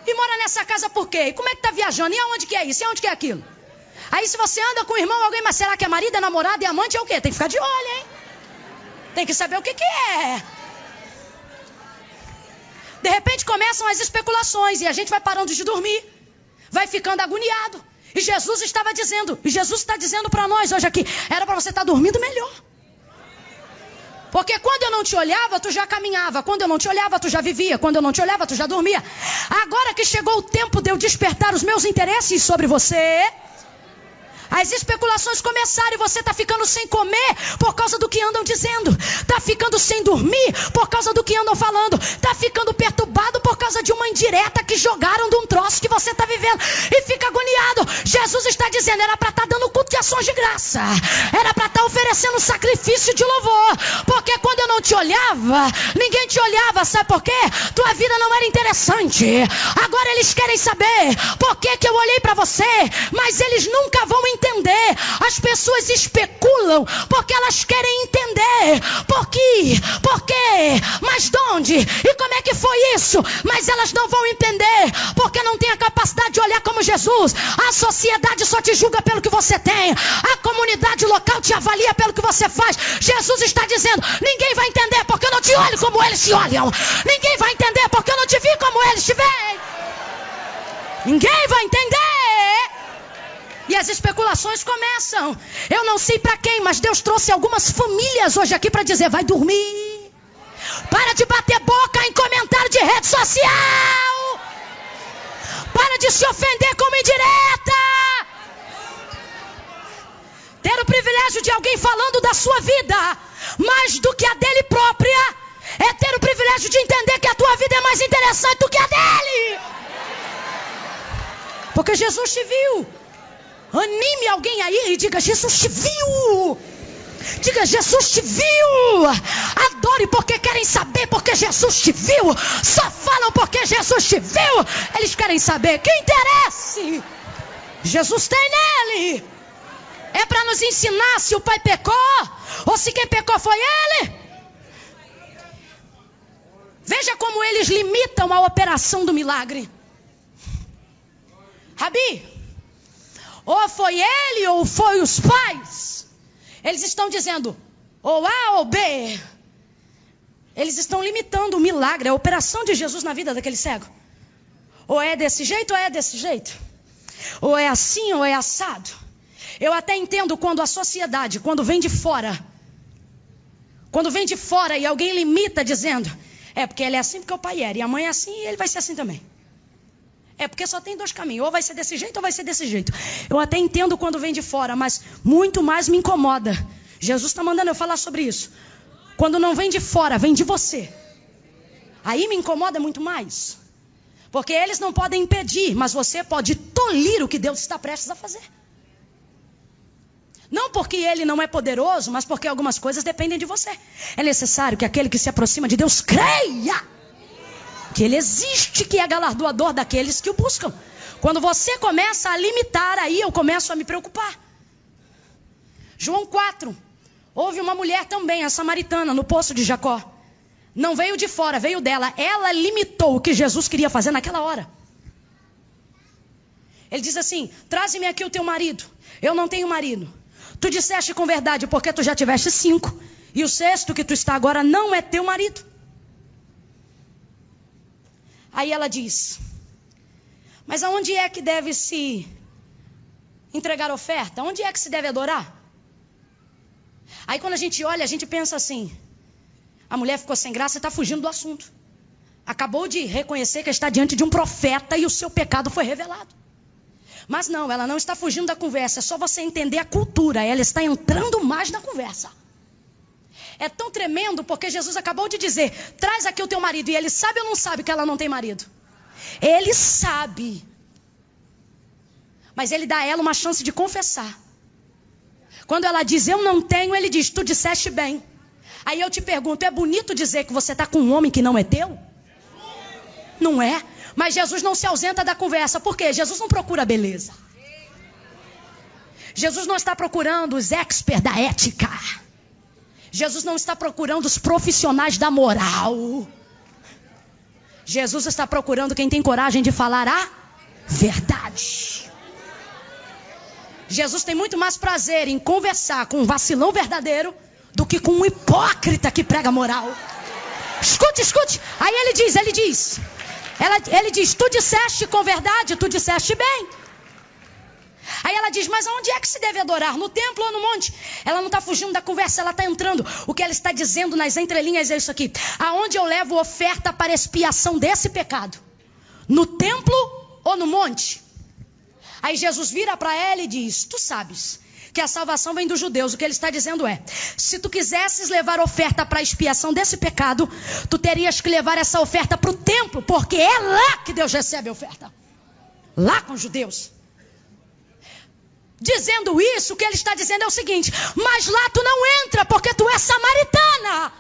E mora nessa casa por quê? E como é que tá viajando? E aonde que é isso? E aonde que é aquilo? Aí se você anda com o irmão, alguém, mas será que é marido, é namorado, é amante, é o quê? Tem que ficar de olho, hein? Tem que saber o que é. De repente começam as especulações e a gente vai parando de dormir. Vai ficando agoniado. E Jesus estava dizendo, e Jesus está dizendo para nós hoje aqui, era para você estar dormindo melhor. Porque quando eu não te olhava, tu já caminhava. Quando eu não te olhava, tu já vivia. Quando eu não te olhava, tu já dormia. Agora que chegou o tempo de eu despertar os meus interesses sobre você, as especulações começaram e você está ficando sem comer por causa do que andam dizendo. Está ficando sem dormir por causa do que andam falando. Está ficando perturbado por causa de uma indireta que jogaram de um troço que você está vivendo. E fica agoniado. Jesus está dizendo, era para estar dando culto de ações de graça. Era para estar oferecendo sacrifício de louvor. Porque quando eu não te olhava, ninguém te olhava. Sabe por quê? Tua vida não era interessante. Agora eles querem saber por que eu olhei para você. Mas eles nunca vão entender. As pessoas especulam porque elas querem entender por quê, mas de onde e como é que foi isso, mas elas não vão entender porque não tem a capacidade de olhar como Jesus. A sociedade só te julga pelo que você tem, a comunidade local te avalia pelo que você faz. Jesus está dizendo, ninguém vai entender porque eu não te olho como eles te olham, ninguém vai entender porque eu não te vi como eles te veem, ninguém vai entender. E as especulações começam. Eu não sei para quem, mas Deus trouxe algumas famílias hoje aqui para dizer, vai dormir. Para de bater boca em comentário de rede social. Para de se ofender como indireta. Ter o privilégio de alguém falando da sua vida mais do que a dele própria é ter o privilégio de entender que a tua vida é mais interessante do que a dele. Porque Jesus te viu. Anime alguém aí e diga, Jesus te viu. Diga, Jesus te viu. Adore porque querem saber, porque Jesus te viu. Só falam porque Jesus te viu. Eles querem saber, que interesse Jesus tem nele. É para nos ensinar se o pai pecou ou se quem pecou foi ele. Veja como eles limitam a operação do milagre. Rabi, ou foi ele ou foi os pais. Eles estão dizendo ou A ou B. Eles estão limitando o milagre, a operação de Jesus na vida daquele cego. Ou é desse jeito ou é desse jeito. Ou é assim ou é assado. Eu até entendo quando a sociedade, quando vem de fora e alguém limita dizendo, é porque ele é assim porque o pai era, e a mãe é assim e ele vai ser assim também. É porque só tem dois caminhos, ou vai ser desse jeito ou vai ser desse jeito. Eu até entendo quando vem de fora, mas muito mais me incomoda. Jesus está mandando eu falar sobre isso. Quando não vem de fora, vem de você. Aí me incomoda muito mais. Porque eles não podem impedir, mas você pode tolir o que Deus está prestes a fazer. Não porque ele não é poderoso, mas porque algumas coisas dependem de você. É necessário que aquele que se aproxima de Deus creia que ele existe, que é galardoador daqueles que o buscam. Quando você começa a limitar, aí eu começo a me preocupar. João 4. Houve uma mulher também, a samaritana, no poço de Jacó. Não veio de fora, veio dela. Ela limitou o que Jesus queria fazer naquela hora. Ele diz assim, traze-me aqui o teu marido. Eu não tenho marido. Tu disseste com verdade, porque tu já tiveste 5. E o 6º que tu está agora não é teu marido. Aí ela diz, mas aonde é que deve se entregar oferta? Onde é que se deve adorar? Aí quando a gente olha, a gente pensa assim, a mulher ficou sem graça e está fugindo do assunto. Acabou de reconhecer que está diante de um profeta e o seu pecado foi revelado. Mas não, ela não está fugindo da conversa, é só você entender a cultura, ela está entrando mais na conversa. É tão tremendo porque Jesus acabou de dizer, traz aqui o teu marido. E ele sabe ou não sabe que ela não tem marido? Ele sabe. Mas ele dá a ela uma chance de confessar. Quando ela diz, eu não tenho, ele diz, tu disseste bem. Aí eu te pergunto, é bonito dizer que você está com um homem que não é teu? Não é? Mas Jesus não se ausenta da conversa. Por quê? Jesus não procura beleza. Jesus não está procurando os experts da ética. Jesus não está procurando os profissionais da moral. Jesus está procurando quem tem coragem de falar a verdade. Jesus tem muito mais prazer em conversar com um vacilão verdadeiro do que com um hipócrita que prega moral. Escute, escute. Aí ele diz, tu disseste com verdade, tu disseste bem. Aí ela diz, mas aonde é que se deve adorar? No templo ou no monte? Ela não está fugindo da conversa, ela está entrando. O que ela está dizendo nas entrelinhas é isso aqui. Aonde eu levo oferta para expiação desse pecado? No templo ou no monte? Aí Jesus vira para ela e diz, tu sabes que a salvação vem dos judeus. O que ele está dizendo é, se tu quisesses levar oferta para a expiação desse pecado, tu terias que levar essa oferta para o templo, porque é lá que Deus recebe a oferta. Lá com os judeus. Dizendo isso, o que ele está dizendo é o seguinte, mas lá tu não entra, porque tu és samaritana.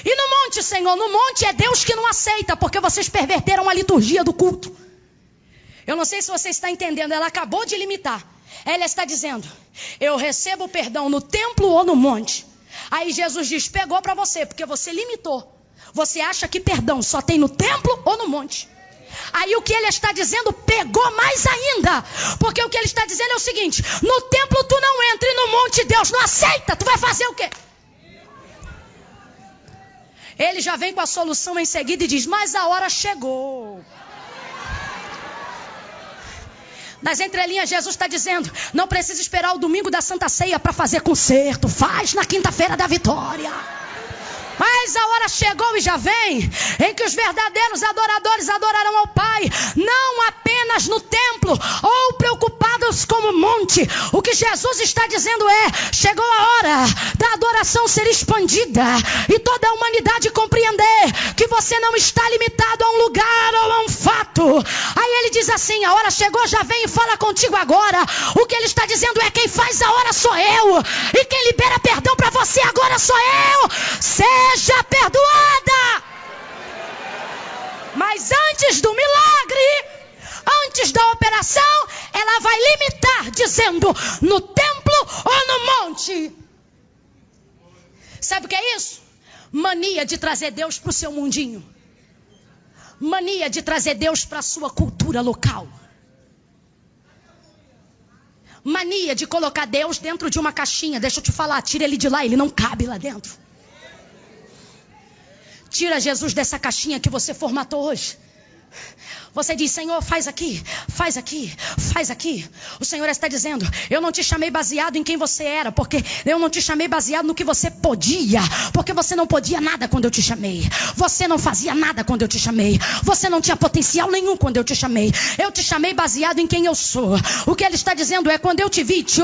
E no monte, Senhor, no monte é Deus que não aceita, porque vocês perverteram a liturgia do culto. Eu não sei se você está entendendo, ela acabou de limitar. Ela está dizendo, eu recebo perdão no templo ou no monte. Aí Jesus diz, pegou para você, porque você limitou. Você acha que perdão só tem no templo ou no monte? Aí o que ele está dizendo pegou mais ainda. Porque o que ele está dizendo é o seguinte, no templo tu não entra e no monte Deus não aceita. Tu vai fazer o quê? Ele já vem com a solução em seguida e diz, mas a hora chegou. Nas entrelinhas Jesus está dizendo, não precisa esperar o domingo da Santa Ceia para fazer concerto. Faz na quinta-feira da vitória. Mas a hora chegou e já vem, em que os verdadeiros adoradores adorarão ao Pai, não apenas no templo, ou preocupados com o monte. O que Jesus está dizendo é, chegou a hora da adoração ser expandida, e toda a humanidade compreender, que você não está limitado a um lugar ou a um fato. Aí ele diz assim, a hora chegou, já vem e fala contigo agora. O que ele está dizendo é, quem faz a hora sou eu, e quem libera perdão para você agora sou eu. Seja perdoada. Mas antes do milagre, antes da operação, ela vai limitar, dizendo, no templo ou no monte. Sabe o que é isso? Mania de trazer Deus para o seu mundinho. Mania de trazer Deus para a sua cultura local. Mania de colocar Deus dentro de uma caixinha. Deixa eu te falar, tira ele de lá, ele não cabe lá dentro. Tira Jesus dessa caixinha que você formatou hoje. Você diz, Senhor, faz aqui, faz aqui, faz aqui. O Senhor está dizendo, eu não te chamei baseado em quem você era, porque eu não te chamei baseado no que você podia, porque você não podia nada quando eu te chamei. Você não fazia nada quando eu te chamei. Você não tinha potencial nenhum quando eu te chamei. Eu te chamei baseado em quem eu sou. O que ele está dizendo é, quando eu te vi te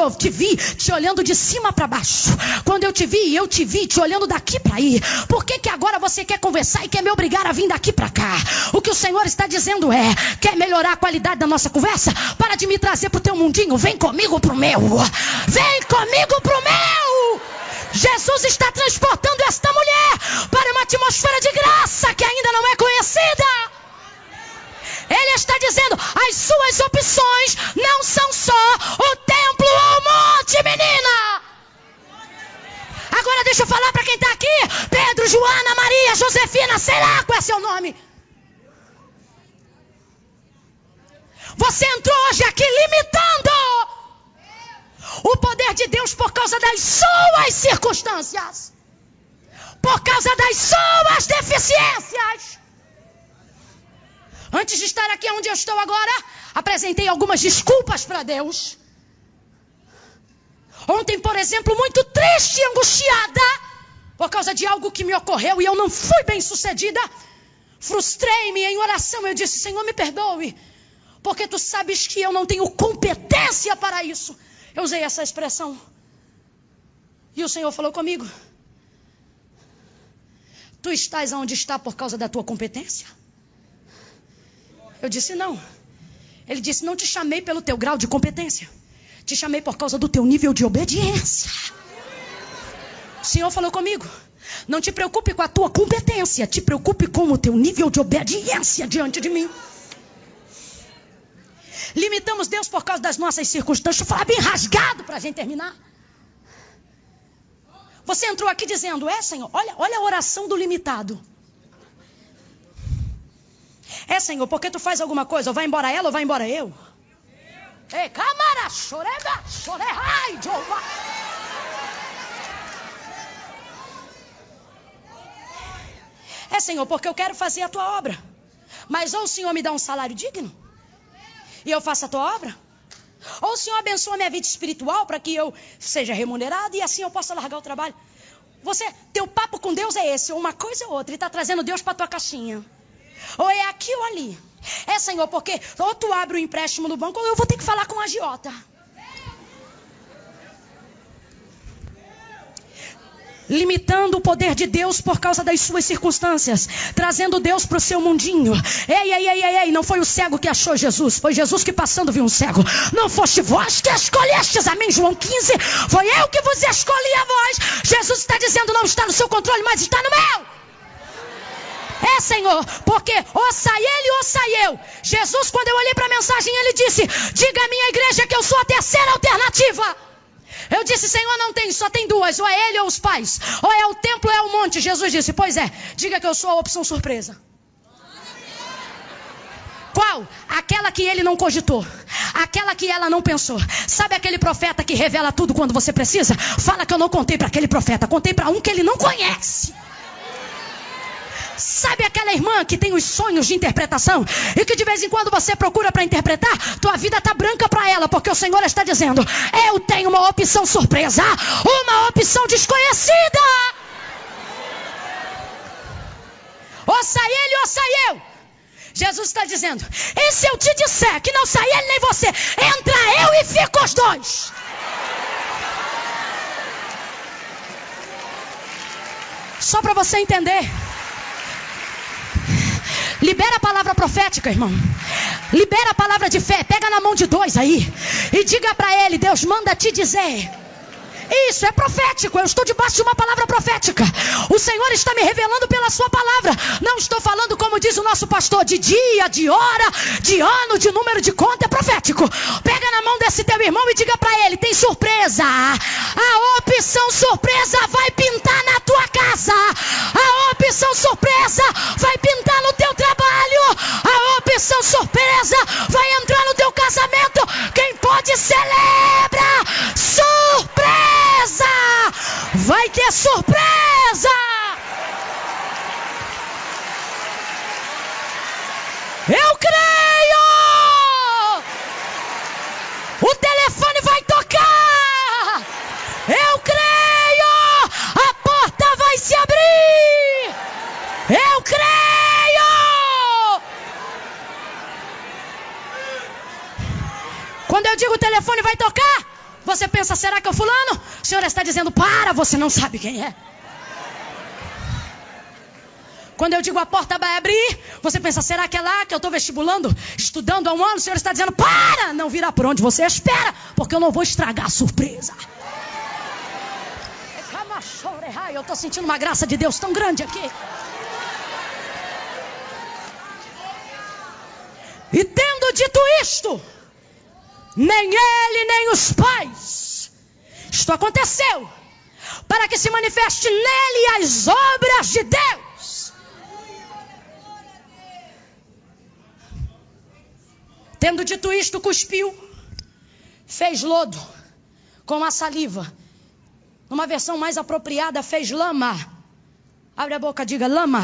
olhando de cima para baixo. Quando eu te vi te olhando daqui para aí. Por que agora você quer conversar e quer me obrigar a vir daqui para cá? O que o Senhor está dizendo é, quer melhorar a qualidade da nossa conversa? Para de me trazer pro teu mundinho, vem comigo pro meu. Vem comigo pro meu. Jesus está transportando esta mulher para uma atmosfera de graça que ainda não é conhecida. Ele está dizendo, as suas opções não são só o templo ou o monte, menina. Agora deixa eu falar para quem está aqui. Pedro, Joana, Maria, Josefina, sei lá qual é seu nome. Você entrou hoje aqui limitando o poder de Deus por causa das suas circunstâncias, por causa das suas deficiências. Antes de estar aqui onde eu estou agora, apresentei algumas desculpas para Deus. Ontem, por exemplo, muito triste e angustiada por causa de algo que me ocorreu e eu não fui bem sucedida. Frustrei-me em oração. Eu disse, Senhor, me perdoe, porque tu sabes que eu não tenho competência para isso. Eu usei essa expressão. E o Senhor falou comigo, tu estás onde está por causa da tua competência? Eu disse, não. Ele disse, não te chamei pelo teu grau de competência. Te chamei por causa do teu nível de obediência. Senhor falou comigo: não te preocupe com a tua competência, te preocupe com o teu nível de obediência diante de mim. Limitamos Deus por causa das nossas circunstâncias. Deixa eu falar bem rasgado para a gente terminar. Você entrou aqui dizendo: Senhor, olha a oração do limitado. Senhor, porque tu faz alguma coisa, ou vai embora ela ou vai embora eu. Câmara, chorega, chorerai, Jeová. Senhor, porque eu quero fazer a tua obra. Mas ou o Senhor me dá um salário digno e eu faço a tua obra, ou o Senhor abençoa a minha vida espiritual para que eu seja remunerado e assim eu possa largar o trabalho. Teu papo com Deus é esse, ou uma coisa ou outra. Ele está trazendo Deus para tua caixinha. Ou é aqui ou ali. Senhor, porque ou tu abre o empréstimo no banco ou eu vou ter que falar com o agiota. Limitando o poder de Deus por causa das suas circunstâncias, trazendo Deus para o seu mundinho. Ei, não foi o cego que achou Jesus, foi Jesus que passando viu um cego. Não foste vós que escolhestes a mim, João 15, foi eu que vos escolhi a vós. Jesus está dizendo: não está no seu controle, mas está no meu. Senhor, porque ou sai ele ou sai eu. Jesus, quando eu olhei para a mensagem, ele disse: diga à minha igreja que eu sou a terceira alternativa. Eu disse: Senhor, não tem, só tem duas, ou é ele ou os pais, ou é o templo ou é o monte. Jesus disse: pois é, diga que eu sou a opção surpresa. Qual? Aquela que ele não cogitou, aquela que ela não pensou. Sabe aquele profeta que revela tudo quando você precisa? Fala que eu não contei para aquele profeta, contei para um que ele não conhece. Sabe aquela irmã que tem os sonhos de interpretação e que de vez em quando você procura para interpretar, tua vida está branca para ela, porque o Senhor está dizendo: eu tenho uma opção surpresa, uma opção desconhecida. Ou sai ele ou sai eu. Jesus está dizendo: e se eu te disser que não sai ele nem você, entra eu e fica os dois. Só para você entender. Libera a palavra profética, irmão. Libera a palavra de fé. Pega na mão de dois aí e diga para ele: Deus manda te dizer. Isso é profético. Eu estou debaixo de uma palavra profética. O Senhor está me revelando pela sua palavra. Não estou falando, como diz o nosso pastor, de dia, de hora, de ano, de número de conta. É profético. Pega na mão desse teu irmão e diga para ele: tem surpresa. A opção surpresa vai pintar na tua casa. A opção surpresa vai pintar no teu trabalho. A opção surpresa vai entrar no teu casamento. Quem pode celebra. Surpresa. Vai ter surpresa. Eu creio. O telefone vai tocar. Eu creio. A porta vai se abrir. Eu creio. Quando eu digo o telefone vai tocar, você pensa: será que é o fulano? O Senhor está dizendo: para, você não sabe quem é. Quando eu digo a porta vai abrir, você pensa: será que é lá que eu estou vestibulando, estudando há um ano? O Senhor está dizendo: para, não virá por onde você espera, porque eu não vou estragar a surpresa. Eu estou sentindo uma graça de Deus tão grande aqui. E tendo dito isto, nem ele, nem os pais. Isto aconteceu para que se manifeste nele as obras de Deus. Tendo dito isto, cuspiu, fez lodo com a saliva. Numa versão mais apropriada, fez lama. Abre a boca, diga lama.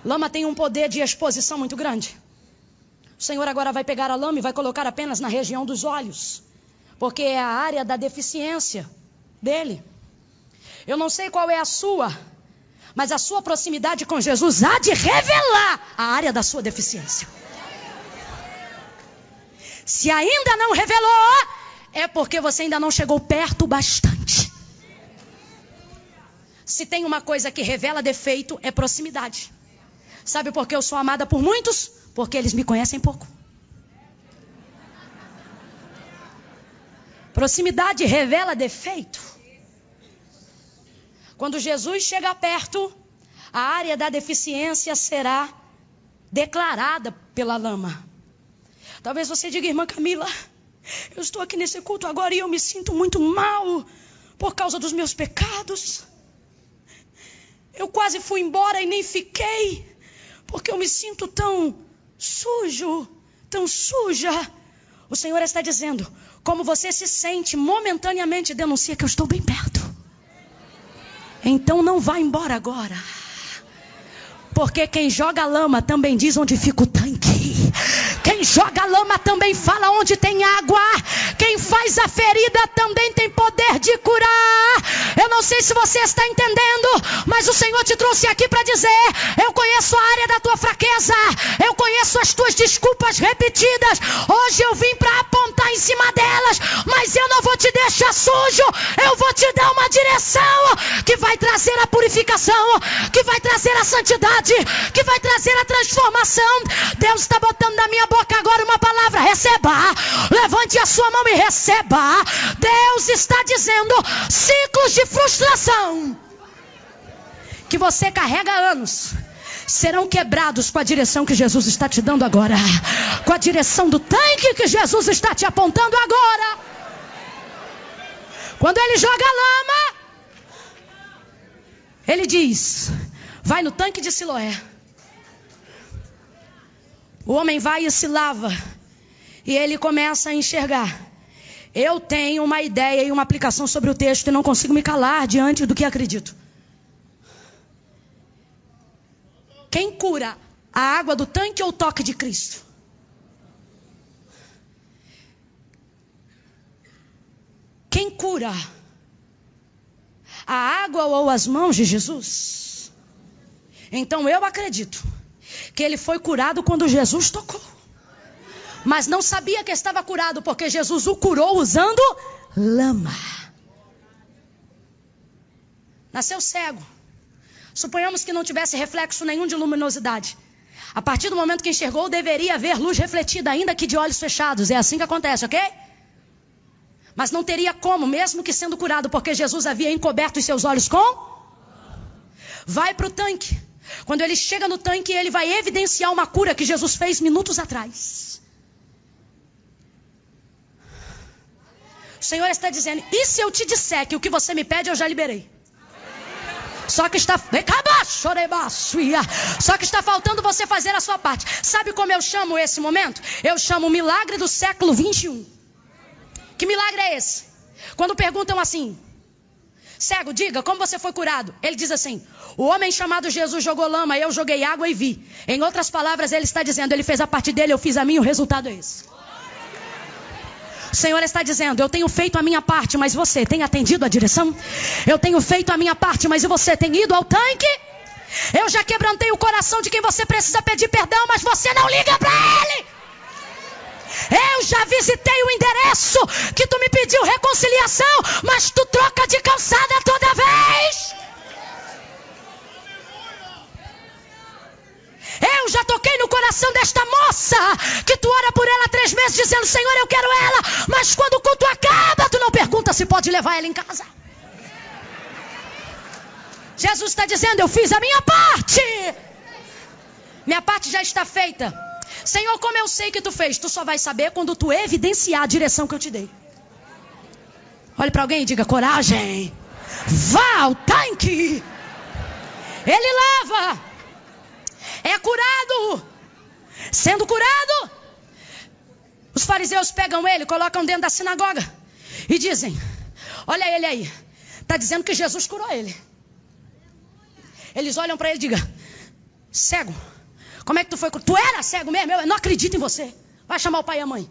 Lama tem um poder de exposição muito grande. O Senhor agora vai pegar a lama e vai colocar apenas na região dos olhos, porque é a área da deficiência dele. Eu não sei qual é a sua, mas a sua proximidade com Jesus há de revelar a área da sua deficiência. Se ainda não revelou, é porque você ainda não chegou perto bastante. Se tem uma coisa que revela defeito, é proximidade. Sabe por que eu sou amada por muitos? Porque eles me conhecem pouco. Proximidade revela defeito. Quando Jesus chegar perto, a área da deficiência será declarada pela lama. Talvez você diga, irmã Camila, eu estou aqui nesse culto agora e eu me sinto muito mal por causa dos meus pecados. Eu quase fui embora e nem fiquei, porque eu me sinto tão sujo, tão suja. O Senhor está dizendo, como você se sente momentaneamente, denuncia que eu estou bem perto. Então não vá embora agora. Porque quem joga lama também diz onde fica o tanque. Quem joga lama também fala onde tem água. Quem faz a ferida também tem poder de curar. Eu não sei se você está entendendo, mas o Senhor te trouxe aqui para dizer, eu conheço a área da tua fraqueza, eu conheço as tuas desculpas repetidas. Hoje eu vim para apontar em cima delas, mas eu não vou te deixar sujo. Eu vou te dar uma direção que vai trazer a purificação, que vai trazer a santidade, que vai trazer a transformação. Deus está botando na minha boca agora uma palavra, receba. Levante a sua mão e receba. Deus está dizendo, ciclos de frustração que você carrega há anos serão quebrados com a direção que Jesus está te dando agora, com a direção do tanque que Jesus está te apontando agora. Quando ele joga lama, ele diz, vai no tanque de Siloé. O homem vai e se lava, e ele começa a enxergar. Eu tenho uma ideia e uma aplicação sobre o texto e não consigo me calar diante do que acredito. Quem cura a água do tanque ou o toque de Cristo? Quem cura a água ou as mãos de Jesus? Então eu acredito que ele foi curado quando Jesus tocou. Mas não sabia que estava curado, porque Jesus o curou usando lama. Nasceu cego. Suponhamos que não tivesse reflexo nenhum de luminosidade. A partir do momento que enxergou, deveria haver luz refletida, ainda que de olhos fechados. É assim que acontece, ok? Mas não teria como, mesmo que sendo curado, porque Jesus havia encoberto os seus olhos com... Vai para o tanque. Quando ele chega no tanque, ele vai evidenciar uma cura que Jesus fez minutos atrás. O Senhor está dizendo, e se eu te disser que o que você me pede eu já liberei? Só que está faltando você fazer a sua parte. Sabe como eu chamo esse momento? Eu chamo o milagre do século 21. Que milagre é esse? Quando perguntam assim, cego, diga, como você foi curado? Ele diz assim, o homem chamado Jesus jogou lama, eu joguei água e vi. Em outras palavras, ele está dizendo, ele fez a parte dele, eu fiz a minha, o resultado é esse. O Senhor está dizendo, eu tenho feito a minha parte, mas você tem atendido a direção? Eu tenho feito a minha parte, mas você tem ido ao tanque? Eu já quebrantei o coração de quem você precisa pedir perdão, mas você não liga para ele. Eu já visitei o endereço que tu me pediu reconciliação, mas tu troca de calçada toda vez. Eu já toquei no coração desta moça, que tu ora por ela 3 meses dizendo, Senhor, eu quero ela, mas quando o culto acaba, tu não pergunta se pode levar ela em casa. Jesus está dizendo, eu fiz a minha parte. Minha parte já está feita. Senhor, como eu sei que tu fez? Tu só vai saber quando tu evidenciar a direção que eu te dei. Olhe para alguém e diga, coragem. Vá ao tanque. Ele lava. É curado. Sendo curado, os fariseus pegam ele, colocam dentro da sinagoga e dizem, olha ele aí, está dizendo que Jesus curou ele. Eles olham para ele e digam, cego, como é que tu foi curado? Tu era cego mesmo? Eu não acredito em você. Vai chamar o pai e a mãe.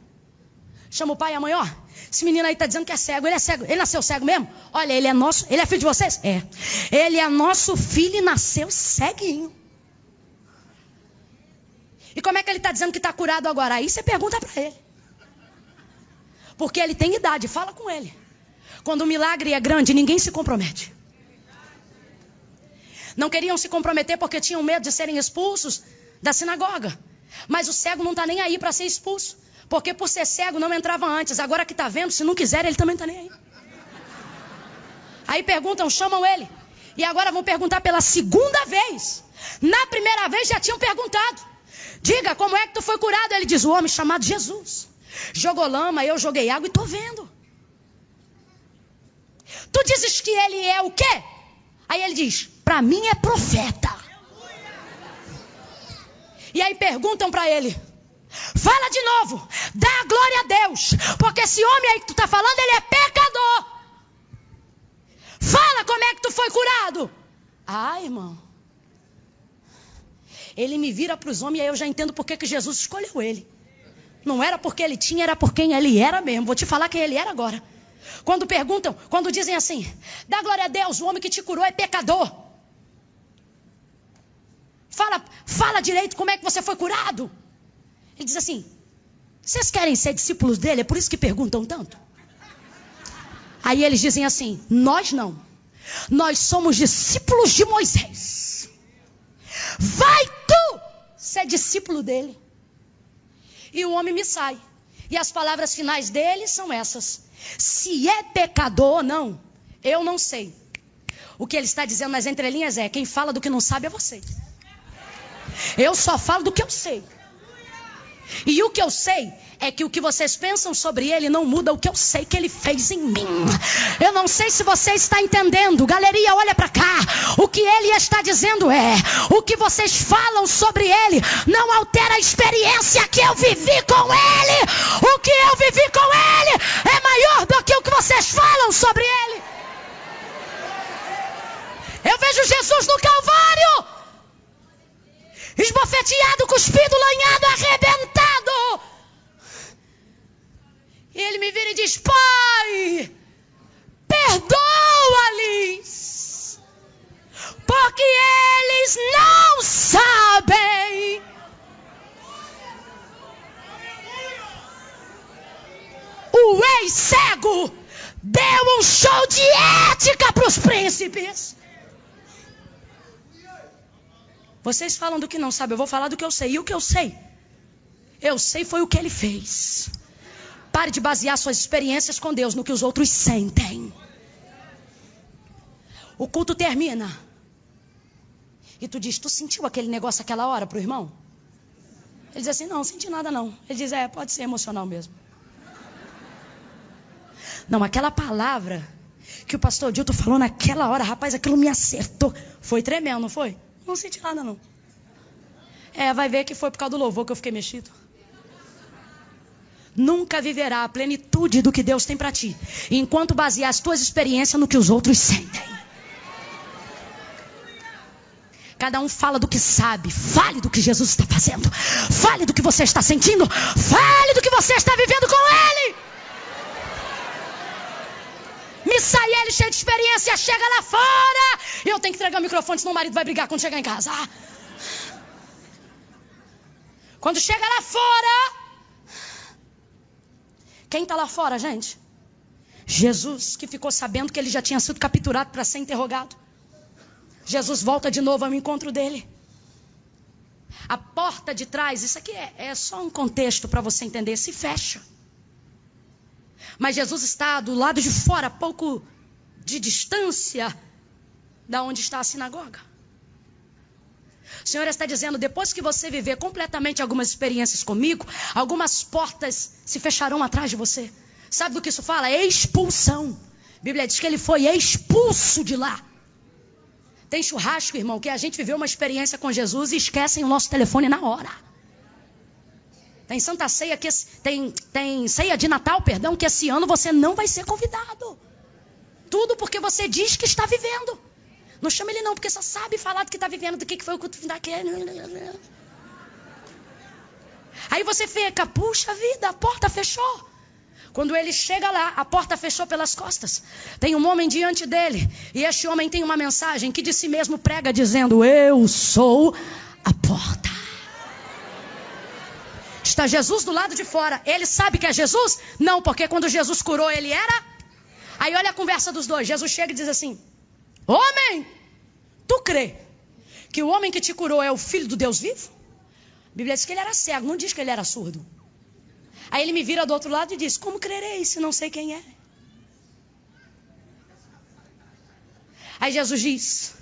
Chama o pai e a mãe, ó, esse menino aí está dizendo que é cego, ele nasceu cego mesmo? Olha, ele é nosso, ele é filho de vocês? É. Ele é nosso filho e nasceu ceguinho. E como é que ele está dizendo que está curado agora? Aí você pergunta para ele. Porque ele tem idade, fala com ele. Quando o milagre é grande, ninguém se compromete. Não queriam se comprometer porque tinham medo de serem expulsos da sinagoga. Mas o cego não está nem aí para ser expulso. Porque por ser cego não entrava antes. Agora que está vendo, se não quiser, ele também está nem aí. Aí perguntam, chamam ele. E agora vão perguntar pela segunda vez. Na primeira vez já tinham perguntado. Diga, como é que tu foi curado? Ele diz, o homem chamado Jesus jogou lama, eu joguei água e estou vendo. Tu dizes que ele é o quê? Aí ele diz, para mim é profeta. E aí perguntam para ele, fala de novo, dá glória a Deus, porque esse homem aí que tu está falando, ele é pecador. Fala como é que tu foi curado. Ah, irmão, ele me vira para os homens e aí eu já entendo por que Jesus escolheu ele. Não era porque ele tinha, era por quem ele era mesmo. Vou te falar quem ele era agora. Quando perguntam, quando dizem assim, dá glória a Deus, o homem que te curou é pecador. Fala direito como é que você foi curado. Ele diz assim, vocês querem ser discípulos dele? É por isso que perguntam tanto. Aí eles dizem assim, nós não. Nós somos discípulos de Moisés. Vai tu ser discípulo dele. E o homem me sai. E as palavras finais dele são essas. Se é pecador ou não, eu não sei. O que ele está dizendo nas entrelinhas é, quem fala do que não sabe é você. Eu só falo do que eu sei. E o que eu sei é que o que vocês pensam sobre ele não muda o que eu sei que ele fez em mim. Eu não sei se você está entendendo. Galeria, olha para cá. O que ele está dizendo é, o que vocês falam sobre ele não altera a experiência que eu vivi com ele. O que eu vivi com ele é maior do que o que vocês falam sobre ele. Eu vejo Jesus no Calvário, esbofeteado, cuspido, lanhado, arrebentado. E ele me vira e diz, Pai, perdoa-lhes, porque eles não sabem. O ex-cego deu um show de ética para os príncipes. Vocês falam do que não sabem, eu vou falar do que eu sei. E o que eu sei foi o que ele fez. Pare de basear suas experiências com Deus no que os outros sentem. O culto termina. E tu diz, tu sentiu aquele negócio aquela hora pro irmão? Ele diz assim, não senti nada não. Ele diz, pode ser emocional mesmo. Não, aquela palavra que o pastor Dilton falou naquela hora, rapaz, aquilo me acertou. Foi tremendo, não foi? Não senti nada não. Vai ver que foi por causa do louvor que eu fiquei mexido. Nunca viverá a plenitude do que Deus tem para ti, enquanto basear as tuas experiências no que os outros sentem. Cada um fala do que sabe. Fale do que Jesus está fazendo. Fale do que você está sentindo. Fale do que você está vivendo com Ele. Misael, cheio de experiência, chega lá fora. E eu tenho que entregar o microfone, senão o marido vai brigar quando chegar em casa. Quando chega lá fora, quem está lá fora, gente? Jesus, que ficou sabendo que ele já tinha sido capturado para ser interrogado. Jesus volta de novo ao encontro dele. A porta de trás, isso aqui é só um contexto para você entender, se fecha. Mas Jesus está do lado de fora, a pouco de distância da onde está a sinagoga. O Senhor está dizendo, depois que você viver completamente algumas experiências comigo, algumas portas se fecharão atrás de você. Sabe do que isso fala? Expulsão. A Bíblia diz que ele foi expulso de lá. Tem churrasco, irmão, que a gente viveu uma experiência com Jesus e esquecem o nosso telefone na hora. Tem Santa Ceia, tem ceia de Natal, perdão, que esse ano você não vai ser convidado. Tudo porque você diz que está vivendo. Não chama ele não, porque só sabe falar do que está vivendo, do que foi o culto daquele. Aí você fica, puxa vida, a porta fechou. Quando ele chega lá, a porta fechou pelas costas. Tem um homem diante dele. E este homem tem uma mensagem que de si mesmo prega dizendo, eu sou a porta. Está Jesus do lado de fora. Ele sabe que é Jesus? Não, porque quando Jesus curou ele era. Aí olha a conversa dos dois. Jesus chega e diz assim, homem, tu crê que o homem que te curou é o filho do Deus vivo? A Bíblia diz que ele era cego, não diz que ele era surdo. Aí ele me vira do outro lado e diz, como crerei se não sei quem é? Aí Jesus diz: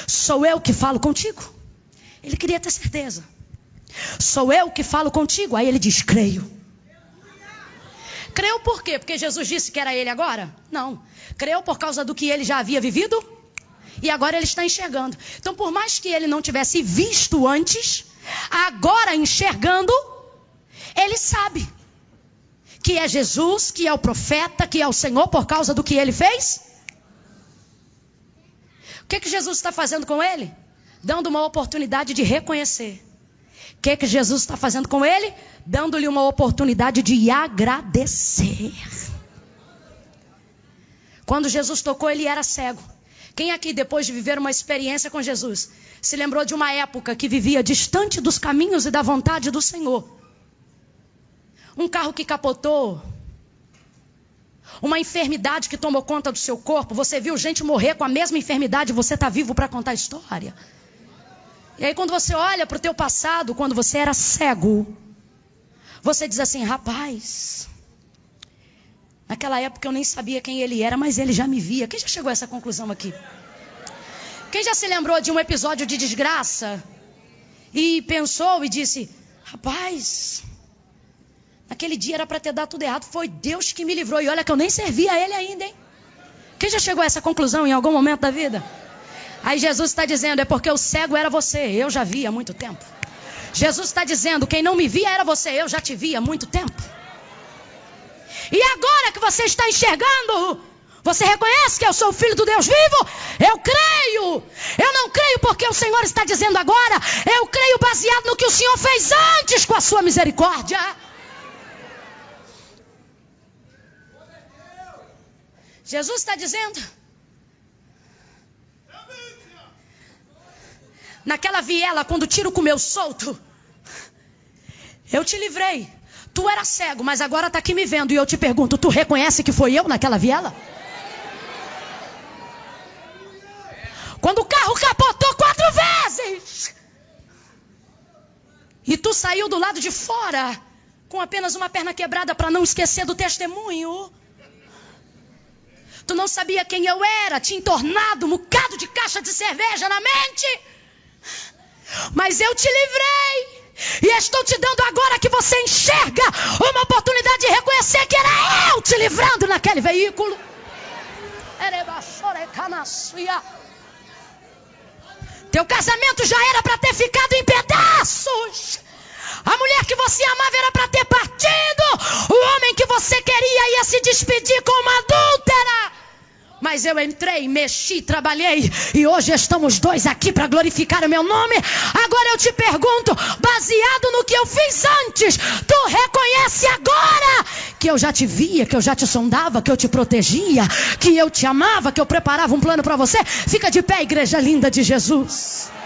sou eu que falo contigo. Ele queria ter certeza. Sou eu que falo contigo. Aí ele diz: creio. Creu por quê? Porque Jesus disse que era ele agora? Não. Creu por causa do que ele já havia vivido e agora ele está enxergando. Então, por mais que ele não tivesse visto antes, agora enxergando, ele sabe que é Jesus, que é o profeta, que é o Senhor, por causa do que ele fez. O que Jesus está fazendo com ele? Dando uma oportunidade de reconhecer. O que Jesus está fazendo com ele? Dando-lhe uma oportunidade de agradecer. Quando Jesus tocou, ele era cego. Quem aqui, depois de viver uma experiência com Jesus, se lembrou de uma época que vivia distante dos caminhos e da vontade do Senhor? Um carro que capotou, uma enfermidade que tomou conta do seu corpo. Você viu gente morrer com a mesma enfermidade e você está vivo para contar a história. E aí quando você olha para o teu passado, quando você era cego, você diz assim: rapaz, naquela época eu nem sabia quem ele era, mas ele já me via. Quem já chegou a essa conclusão aqui? Quem já se lembrou de um episódio de desgraça e pensou e disse: rapaz, naquele dia era para ter dado tudo errado, foi Deus que me livrou, e olha que eu nem servia a ele ainda, hein? Quem já chegou a essa conclusão em algum momento da vida? Aí Jesus está dizendo: é porque o cego era você, eu já vi há muito tempo. Jesus está dizendo: quem não me via era você, eu já te vi há muito tempo. E agora que você está enxergando, você reconhece que eu sou o Filho do Deus vivo? Eu creio. Eu não creio porque o Senhor está dizendo agora. Eu creio baseado no que o Senhor fez antes com a sua misericórdia. Jesus está dizendo: naquela viela, quando o tiro comeu solto, eu te livrei. Tu era cego, mas agora está aqui me vendo. E eu te pergunto: tu reconhece que foi eu naquela viela? Quando o carro capotou 4 vezes e tu saiu do lado de fora com apenas uma perna quebrada para não esquecer do testemunho. Tu não sabia quem eu era, tinha entornado um bocado de caixa de cerveja na mente. Mas eu te livrei. E estou te dando agora que você enxerga uma oportunidade de reconhecer que era eu te livrando naquele veículo. Teu casamento já era para ter ficado em pedaços. A mulher que você amava era para ter partido. O homem que você queria ia se despedir com uma adúltera. Mas eu entrei, mexi, trabalhei, e hoje estamos 2 aqui para glorificar o meu nome. Agora eu te pergunto, baseado no que eu fiz antes, tu reconhece agora que eu já te via, que eu já te sondava, que eu te protegia, que eu te amava, que eu preparava um plano para você? Fica de pé, igreja linda de Jesus.